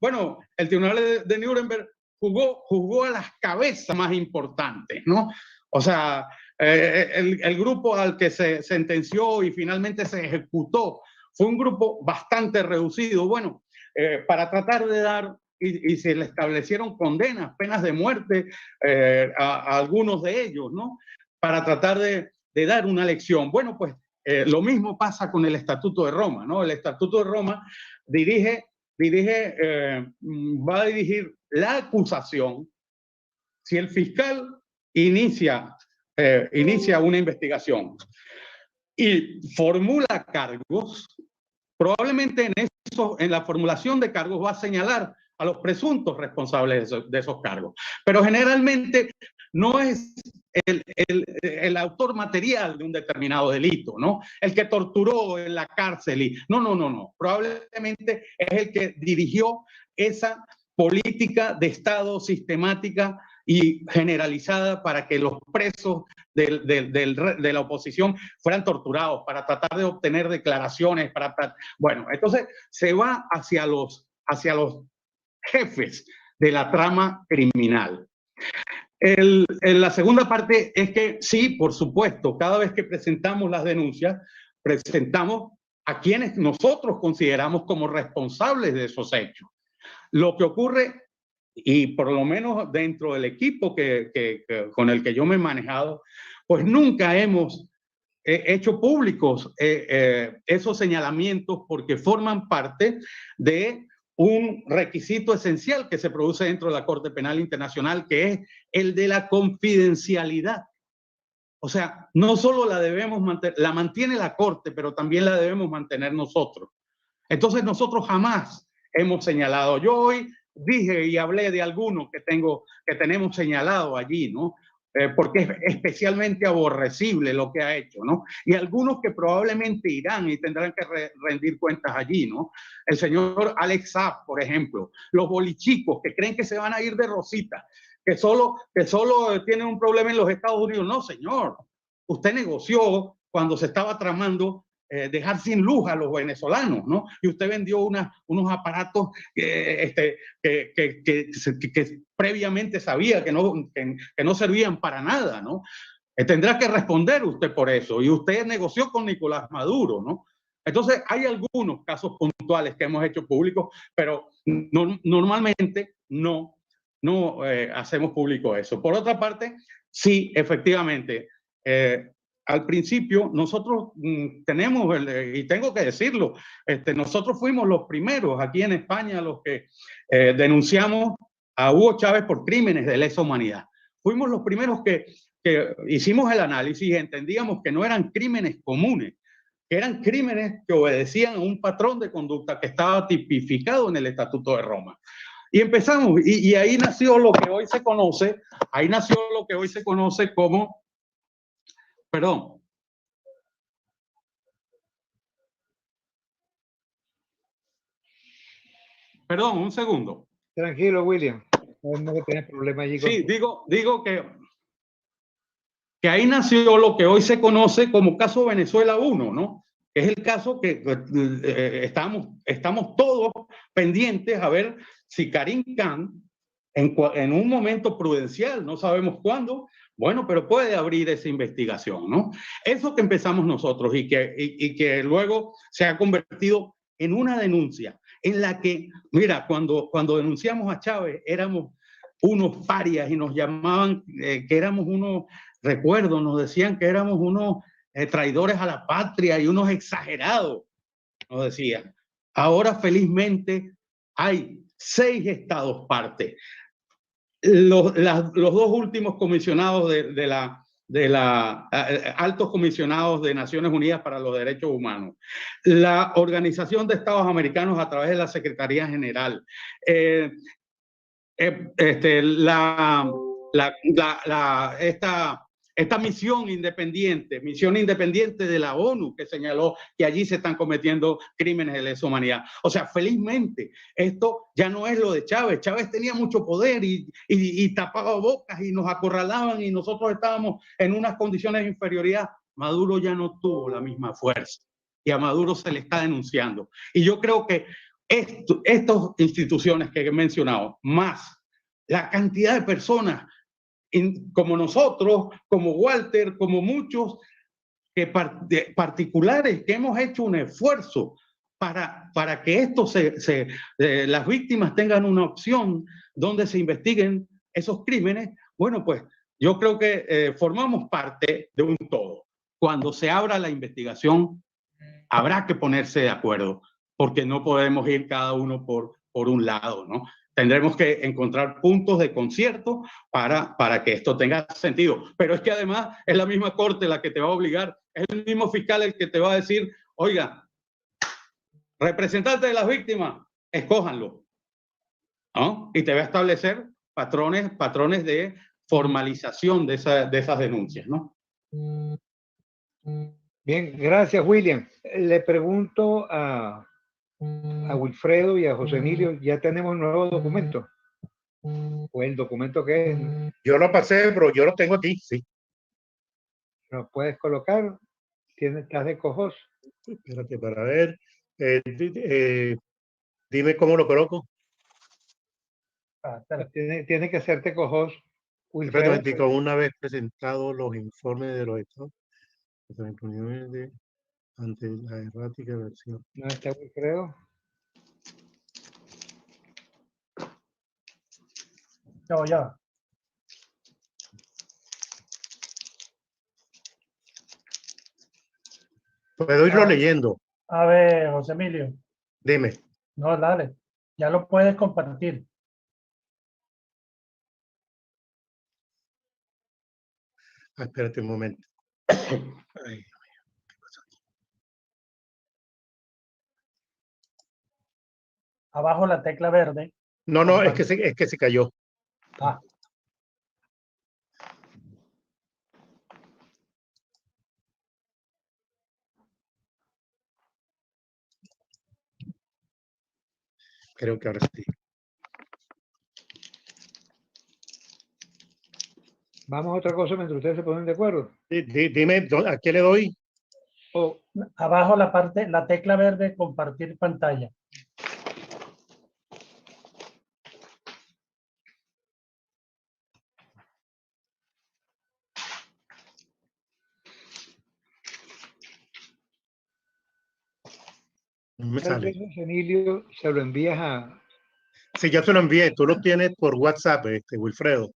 Bueno, el Tribunal de Nuremberg juzgó a las cabezas más importantes, ¿no? O sea, el grupo al que se sentenció y finalmente se ejecutó fue un grupo bastante reducido. Bueno, para tratar de dar, y se le establecieron condenas, penas de muerte a algunos de ellos, ¿no? Para tratar de dar una lección. Bueno, pues lo mismo pasa con el Estatuto de Roma, ¿no? El Estatuto de Roma va a dirigir la acusación si el fiscal inicia una investigación y formula cargos. Probablemente en la formulación de cargos va a señalar a los presuntos responsables de esos cargos, pero generalmente no es el autor material de un determinado delito, ¿no? El que torturó en la cárcel. No. Probablemente es el que dirigió esa política de Estado sistemática y generalizada para que los presos de la oposición fueran torturados, para tratar de obtener declaraciones. Bueno, entonces se va hacia los jefes de la trama criminal. La segunda parte es que sí, por supuesto, cada vez que presentamos las denuncias, presentamos a quienes nosotros consideramos como responsables de esos hechos. Lo que ocurre, y por lo menos dentro del equipo con el que yo me he manejado, pues nunca hemos hecho públicos esos señalamientos porque forman parte de un requisito esencial que se produce dentro de la Corte Penal Internacional, que es el de la confidencialidad. O sea, no solo la debemos mantener, la mantiene la Corte, pero también la debemos mantener nosotros. Entonces nosotros jamás hemos señalado. Yo hoy dije y hablé de algunos que tenemos señalado allí, ¿no? Porque es especialmente aborrecible lo que ha hecho, ¿no? Y algunos que probablemente irán y tendrán que rendir cuentas allí, ¿no? El señor Alex Saab, por ejemplo, los bolichicos que creen que se van a ir de rosita, que solo tienen un problema en los Estados Unidos. No, señor, usted negoció cuando se estaba tramando dejar sin luz a los venezolanos, ¿no? Y usted vendió unos aparatos que previamente sabía que no servían para nada, ¿no? Tendrá que responder usted por eso. Y usted negoció con Nicolás Maduro, ¿no? Entonces, hay algunos casos puntuales que hemos hecho públicos, pero normalmente no hacemos público eso. Por otra parte, sí, efectivamente, al principio nosotros tenemos, y tengo que decirlo, nosotros fuimos los primeros aquí en España los que denunciamos a Hugo Chávez por crímenes de lesa humanidad. Fuimos los primeros que hicimos el análisis y entendíamos que no eran crímenes comunes, que eran crímenes que obedecían a un patrón de conducta que estaba tipificado en el Estatuto de Roma. Y empezamos, y ahí nació lo que hoy se conoce, como, perdón, un segundo. Tranquilo, William. No que tienes problema allí. Sí, digo que ahí nació lo que hoy se conoce como caso Venezuela 1, ¿no? Es el caso que estamos todos pendientes a ver si Karim Khan, en un momento prudencial, no sabemos cuándo, bueno, pero puede abrir esa investigación, ¿no? Eso que empezamos nosotros y que luego se ha convertido en una denuncia en la que, mira, cuando denunciamos a Chávez éramos unos parias y nos llamaban que éramos unos, recuerdo, nos decían que éramos unos traidores a la patria y unos exagerados, nos decían. Ahora felizmente hay 6 estados parte. Los 2 últimos comisionados de la altos comisionados de Naciones Unidas para los Derechos Humanos, la Organización de Estados Americanos a través de la Secretaría General, esta misión independiente de la ONU que señaló que allí se están cometiendo crímenes de lesa humanidad. O sea, felizmente, esto ya no es lo de Chávez. Chávez tenía mucho poder y tapaba bocas y nos acorralaban y nosotros estábamos en unas condiciones de inferioridad. Maduro ya no tuvo la misma fuerza y a Maduro se le está denunciando. Y yo creo que estas instituciones que he mencionado, más la cantidad de personas como nosotros, como Walter, como muchos particulares que hemos hecho un esfuerzo para que esto las víctimas tengan una opción donde se investiguen esos crímenes. Bueno, pues yo creo que formamos parte de un todo. Cuando se abra la investigación, habrá que ponerse de acuerdo, porque no podemos ir cada uno por un lado, ¿no? Tendremos que encontrar puntos de concierto para que esto tenga sentido. Pero es que además es la misma corte la que te va a obligar, es el mismo fiscal el que te va a decir, oiga, representante de las víctimas, escójanlo, ¿no? Y te va a establecer patrones de formalización de esas denuncias, ¿no? Bien, gracias, William. Le pregunto a Wilfredo y a José Emilio, ¿ya tenemos un nuevo documento? ¿O el documento que es? Yo lo pasé, pero yo lo tengo aquí, sí. ¿Lo puedes colocar? ¿Estás de cojos? Espérate para ver. Dime cómo lo coloco. Tiene que hacerte cojos, Wilfredo. Espérate, una vez presentados los informes de los estados ante la errática versión. ¿No está Wilfredo? Ya. Puedo irlo leyendo. A ver, José Emilio. Dime. No, dale. Ya lo puedes compartir. Espérate un momento. Ay, ¿qué pasó aquí? Abajo la tecla verde. No, es que se cayó. Ah. Creo que ahora sí. Vamos a otra cosa mientras ustedes se ponen de acuerdo. Dime, ¿a qué le doy? Abajo la tecla verde, compartir pantalla. No me sale. Emilio, se lo envías a... Sí, ya se lo envié. Tú lo tienes por WhatsApp, Wilfredo.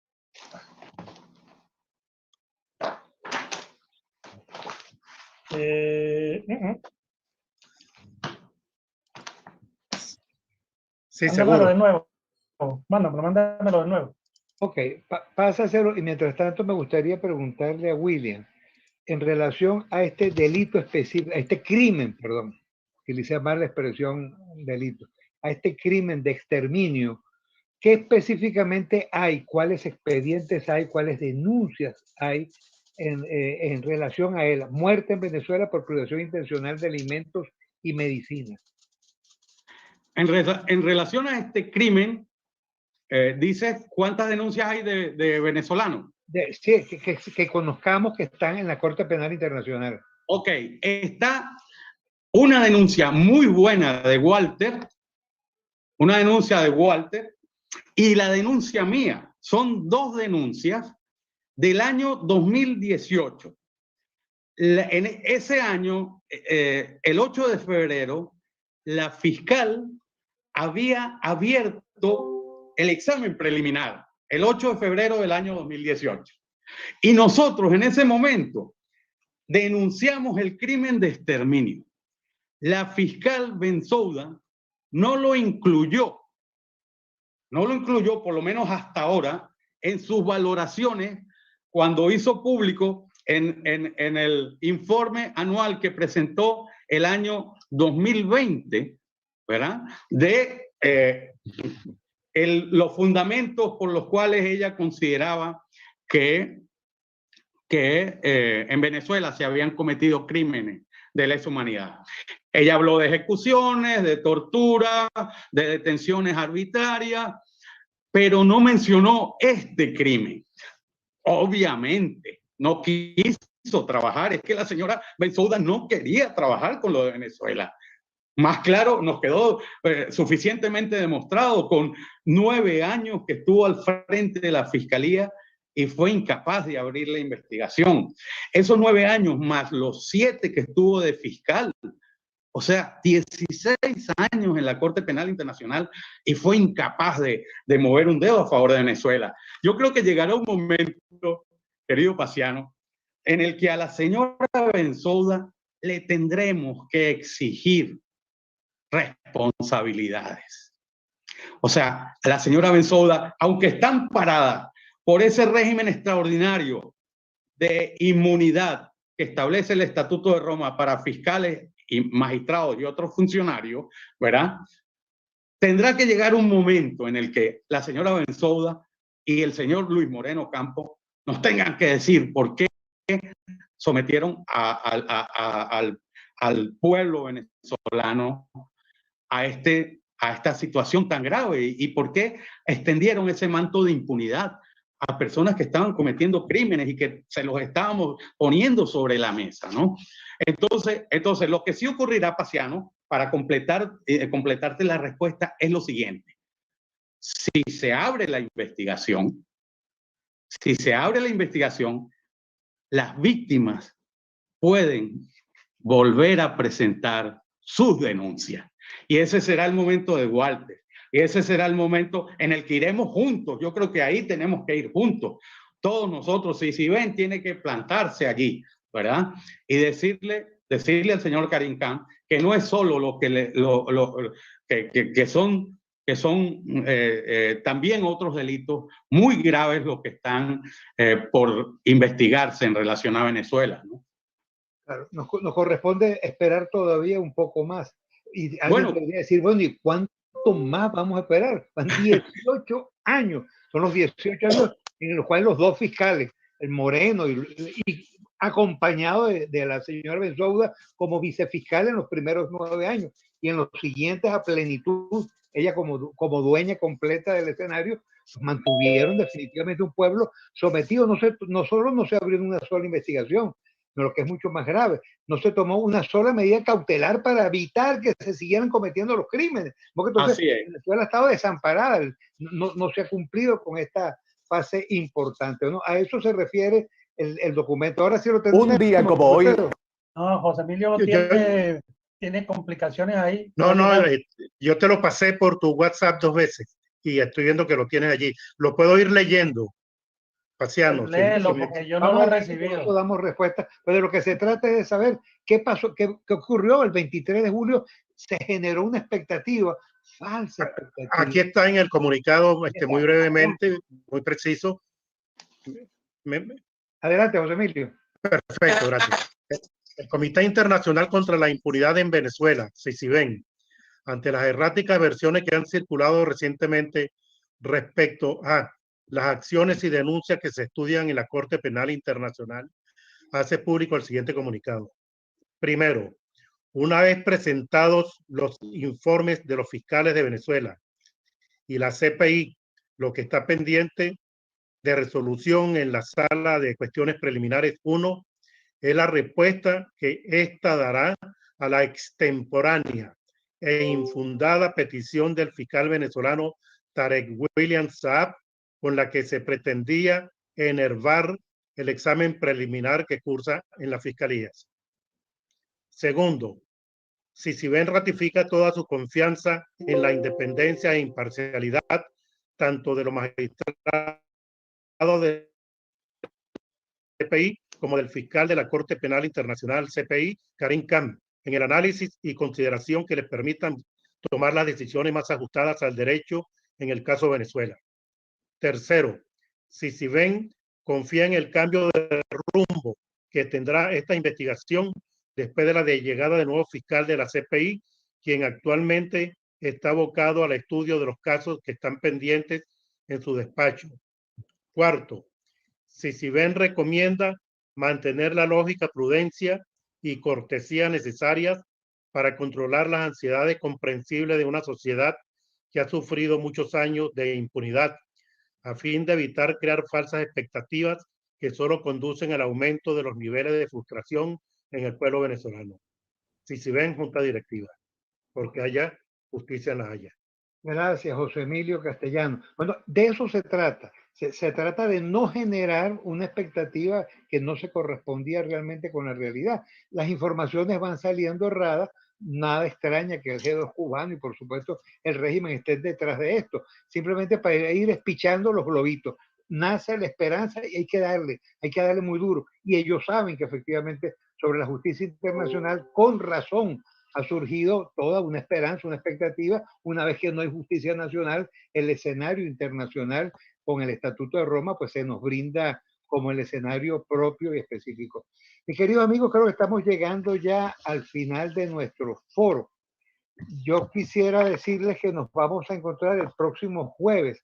Sí, mándamelo seguro. de nuevo. Mándamelo de nuevo. Ok, pásaselo. Y mientras tanto me gustaría preguntarle a William. en relación a este delito específico, a este crimen, perdón, utilicé mal la expresión delito, a este crimen de exterminio, ¿qué específicamente hay? ¿Cuáles expedientes hay? ¿Cuáles denuncias hay en relación a él? Muerte en Venezuela por privación intencional de alimentos y medicinas. En relación a este crimen, dices, ¿cuántas denuncias hay de venezolanos? Sí, que conozcamos que están en la Corte Penal Internacional. Ok, está una denuncia muy buena de Walter, y la denuncia mía. Son dos denuncias del año 2018. En ese año, el 8 de febrero, la fiscal había abierto el examen preliminar, el 8 de febrero del año 2018. Y nosotros en ese momento denunciamos el crimen de exterminio. La fiscal Bensouda no lo incluyó, por lo menos hasta ahora, en sus valoraciones cuando hizo público en el informe anual que presentó el año 2020, ¿verdad? De los fundamentos por los cuales ella consideraba que en Venezuela se habían cometido crímenes de lesa humanidad. Ella habló de ejecuciones, de tortura, de detenciones arbitrarias, pero no mencionó este crimen. Obviamente, no quiso trabajar. Es que la señora Bensouda no quería trabajar con lo de Venezuela. Más claro, nos quedó suficientemente demostrado con 9 años que estuvo al frente de la Fiscalía y fue incapaz de abrir la investigación. Esos 9 años más los 7 que estuvo de fiscal, o sea, 16 años en la Corte Penal Internacional y fue incapaz de mover un dedo a favor de Venezuela. Yo creo que llegará un momento, querido Paciano, en el que a la señora Bensouda le tendremos que exigir responsabilidades. O sea, la señora Bensouda, aunque está amparada por ese régimen extraordinario de inmunidad que establece el Estatuto de Roma para fiscales y magistrados y otros funcionarios, ¿verdad? Tendrá que llegar un momento en el que la señora Bensouda y el señor Luis Moreno Campos nos tengan que decir por qué sometieron al pueblo venezolano a esta situación tan grave y por qué extendieron ese manto de impunidad a personas que estaban cometiendo crímenes y que se los estábamos poniendo sobre la mesa, ¿no? Entonces lo que sí ocurrirá, Paciano, para completarte la respuesta es lo siguiente. Si se abre la investigación, las víctimas pueden volver a presentar sus denuncias. Y ese será el momento de Walter. Y ese será el momento en el que iremos juntos. Yo creo que ahí tenemos que ir juntos. Todos nosotros, si ven, tiene que plantarse allí, ¿verdad? Y decirle al señor Karim Khan que no es solo lo que son también otros delitos muy graves los que están por investigarse en relación a Venezuela, ¿no? Claro, nos corresponde esperar todavía un poco más. Y alguien podría decir, bueno, ¿y cuánto más vamos a esperar? Van 18 años. Son los 18 años en los cuales los dos fiscales, el Moreno y acompañado de la señora Bensouda como vicefiscal en los primeros 9 años y en los siguientes a plenitud, ella como dueña completa del escenario, mantuvieron definitivamente un pueblo sometido. No solo no se abrió una sola investigación, sino lo que es mucho más grave, no se tomó una sola medida cautelar para evitar que se siguieran cometiendo los crímenes, porque entonces Venezuela ha estado desamparada, no se ha cumplido con esta fase importante, ¿no? A eso se refiere el documento. Ahora sí lo tenemos. Un día como hoy. No, José Emilio tiene complicaciones ahí. No, yo te lo pasé por tu WhatsApp 2 veces y estoy viendo que lo tienes allí. Lo puedo ir leyendo, Paciano. Léelo, porque yo no lo he recibido. Damos respuesta, pero de lo que se trata es de saber qué pasó, qué ocurrió el 23 de julio. Se generó una expectativa, falsa expectativa. Aquí está en el comunicado, muy brevemente, muy preciso. Adelante, José Emilio. Perfecto, gracias. El Comité Internacional contra la Impunidad en Venezuela, CICIBEN, ante las erráticas versiones que han circulado recientemente respecto a las acciones y denuncias que se estudian en la Corte Penal Internacional, hace público el siguiente comunicado. Primero, una vez presentados los informes de los fiscales de Venezuela y la CPI, lo que está pendiente de resolución en la Sala de Cuestiones Preliminares 1 es la respuesta que ésta dará a la extemporánea e infundada petición del fiscal venezolano Tarek William Saab, con la que se pretendía enervar el examen preliminar que cursa en las fiscalías. Segundo, CICIBEN ratifica toda su confianza en la independencia e imparcialidad tanto de los magistrados de CPI como del fiscal de la Corte Penal Internacional CPI, Karim Khan, en el análisis y consideración que les permitan tomar las decisiones más ajustadas al derecho en el caso Venezuela. Tercero, CICIBEN confía en el cambio de rumbo que tendrá esta investigación después de la llegada del nuevo fiscal de la CPI, quien actualmente está abocado al estudio de los casos que están pendientes en su despacho. Cuarto, CICIBEN recomienda mantener la lógica, prudencia y cortesía necesarias para controlar las ansiedades comprensibles de una sociedad que ha sufrido muchos años de impunidad, a fin de evitar crear falsas expectativas que solo conducen al aumento de los niveles de frustración en el pueblo venezolano. CICIBEN, Junta Directiva, porque haya justicia en La Haya. Gracias, José Emilio Castellano. Bueno, de eso se trata. Se trata de no generar una expectativa que no se correspondía realmente con la realidad. Las informaciones van saliendo erradas, nada extraña que el G2 es cubano y por supuesto el régimen esté detrás de esto, simplemente para ir espichando los globitos. Nace la esperanza y hay que darle muy duro. Y ellos saben que efectivamente sobre la justicia internacional, con razón, ha surgido toda una esperanza, una expectativa. Una vez que no hay justicia nacional, el escenario internacional con el Estatuto de Roma, pues se nos brinda como el escenario propio y específico. Mis queridos amigos, creo que estamos llegando ya al final de nuestro foro. Yo quisiera decirles que nos vamos a encontrar el próximo jueves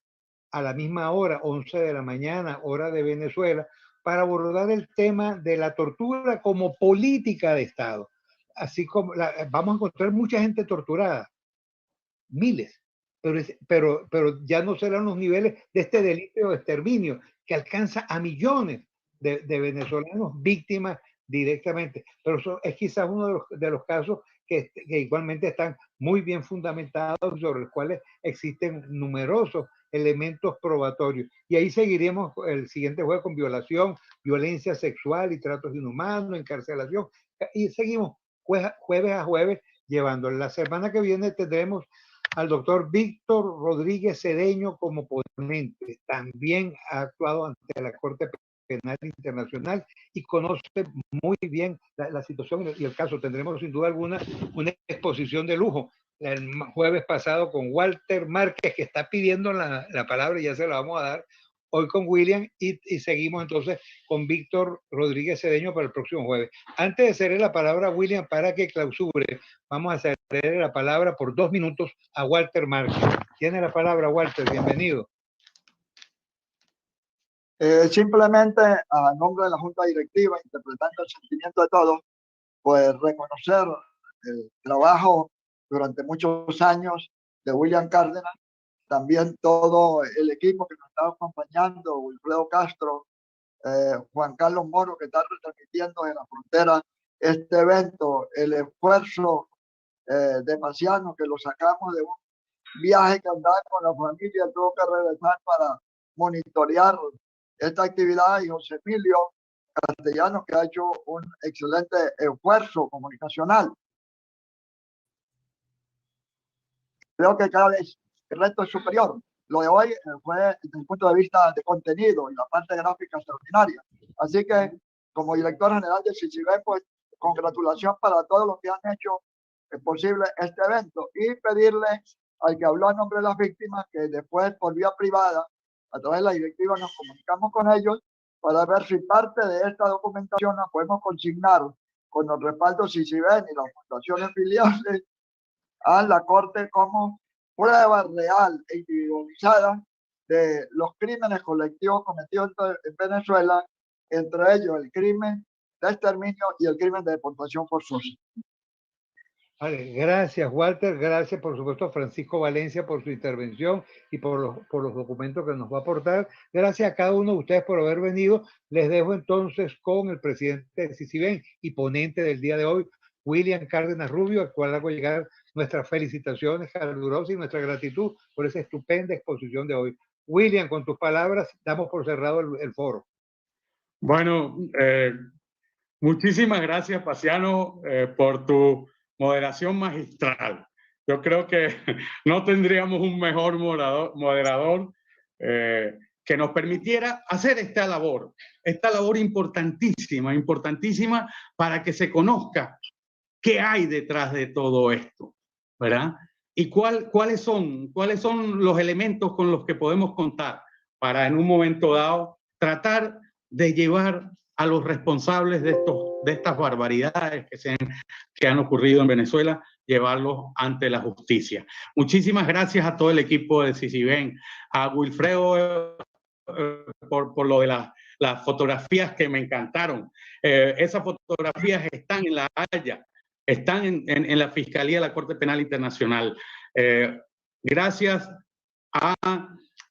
a la misma hora, 11 de la mañana, hora de Venezuela, para abordar el tema de la tortura como política de Estado. Así como vamos a encontrar mucha gente torturada, miles, pero ya no serán los niveles de este delito de exterminio que alcanza a millones de venezolanos víctimas directamente. Pero eso es quizás uno de los casos que igualmente están muy bien fundamentados, sobre los cuales existen numerosos elementos probatorios. Y ahí seguiremos el siguiente jueves con violación, violencia sexual y tratos inhumanos, encarcelación, y seguimos jueves a jueves llevando. La semana que viene tendremos al doctor Víctor Rodríguez Cedeño como ponente. También ha actuado ante la Corte Penal Internacional y conoce muy bien la situación y el caso. Tendremos sin duda alguna una exposición de lujo el jueves pasado con Walter Márquez, que está pidiendo la palabra y ya se la vamos a dar. Hoy con William y seguimos entonces con Víctor Rodríguez Cedeño para el próximo jueves. Antes de ceder la palabra a William para que clausure, vamos a ceder la palabra por 2 minutos a Walter Márquez. Tiene la palabra, Walter, bienvenido. Simplemente a nombre de la Junta Directiva, interpretando el sentimiento de todos, pues reconocer el trabajo durante muchos años de William Cárdenas, también todo el equipo que nos está acompañando, Wilfredo Castro, Juan Carlos Moro, que está retransmitiendo en la frontera este evento, el esfuerzo de Marciano, que lo sacamos de un viaje que andaba con la familia, tuvo que regresar para monitorear esta actividad, y José Emilio Castellanos, que ha hecho un excelente esfuerzo comunicacional. Creo que cada vez el reto es superior. Lo de hoy fue desde el punto de vista de contenido y la parte gráfica extraordinaria. Así que, como director general de CICIBEN, pues congratulación para todos los que han hecho posible este evento, y pedirle al que habló a nombre de las víctimas que después, por vía privada, a través de la directiva, nos comunicamos con ellos para ver si parte de esta documentación la podemos consignar con los respaldos CICIBEN y las fundaciones filiales a la Corte como prueba real e individualizada de los crímenes colectivos cometidos en Venezuela, entre ellos el crimen de exterminio y el crimen de deportación forzosa. Vale, gracias, Walter. Gracias, por supuesto, a Francisco Valencia por su intervención y por los documentos que nos va a aportar. Gracias a cada uno de ustedes por haber venido. Les dejo entonces con el presidente de CICIBEN y ponente del día de hoy, William Cárdenas Rubio, al cual hago llegar nuestras felicitaciones calurosas y nuestra gratitud por esa estupenda exposición de hoy. William, con tus palabras, damos por cerrado el foro. Bueno, muchísimas gracias, Paciano, por tu moderación magistral. Yo creo que no tendríamos un mejor moderador que nos permitiera hacer esta labor importantísima, importantísima para que se conozca qué hay detrás de todo esto, ¿verdad? Y cuáles son los elementos con los que podemos contar para en un momento dado tratar de llevar a los responsables de estas barbaridades que han ocurrido en Venezuela, llevarlos ante la justicia. Muchísimas gracias a todo el equipo de CICIBEN, a Wilfredo por lo de las fotografías que me encantaron. Esas fotografías están en La Haya, están en la Fiscalía de la Corte Penal Internacional. Gracias a,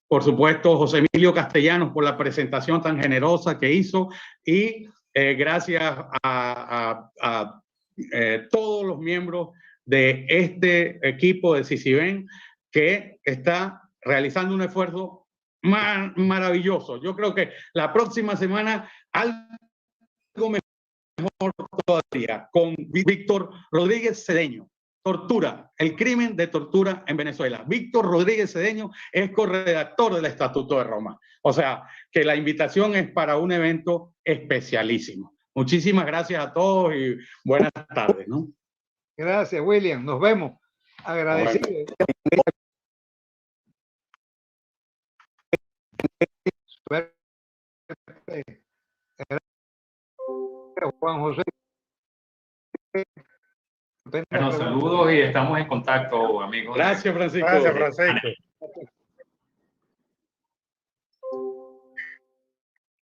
por supuesto, José Emilio Castellanos por la presentación tan generosa que hizo y gracias a todos los miembros de este equipo de CICIBEN que está realizando un esfuerzo maravilloso. Yo creo que la próxima semana algo mejor todavía con Víctor Rodríguez Cedeño. Tortura, el crimen de tortura en Venezuela. Víctor Rodríguez Cedeño es corredactor del Estatuto de Roma. O sea, que la invitación es para un evento especialísimo. Muchísimas gracias a todos y buenas tardes, ¿no? Gracias, William. Nos vemos. Agradecido. Juan José. Bueno, saludos y estamos en contacto, amigos. Gracias, Francisco. Gracias, Francisco.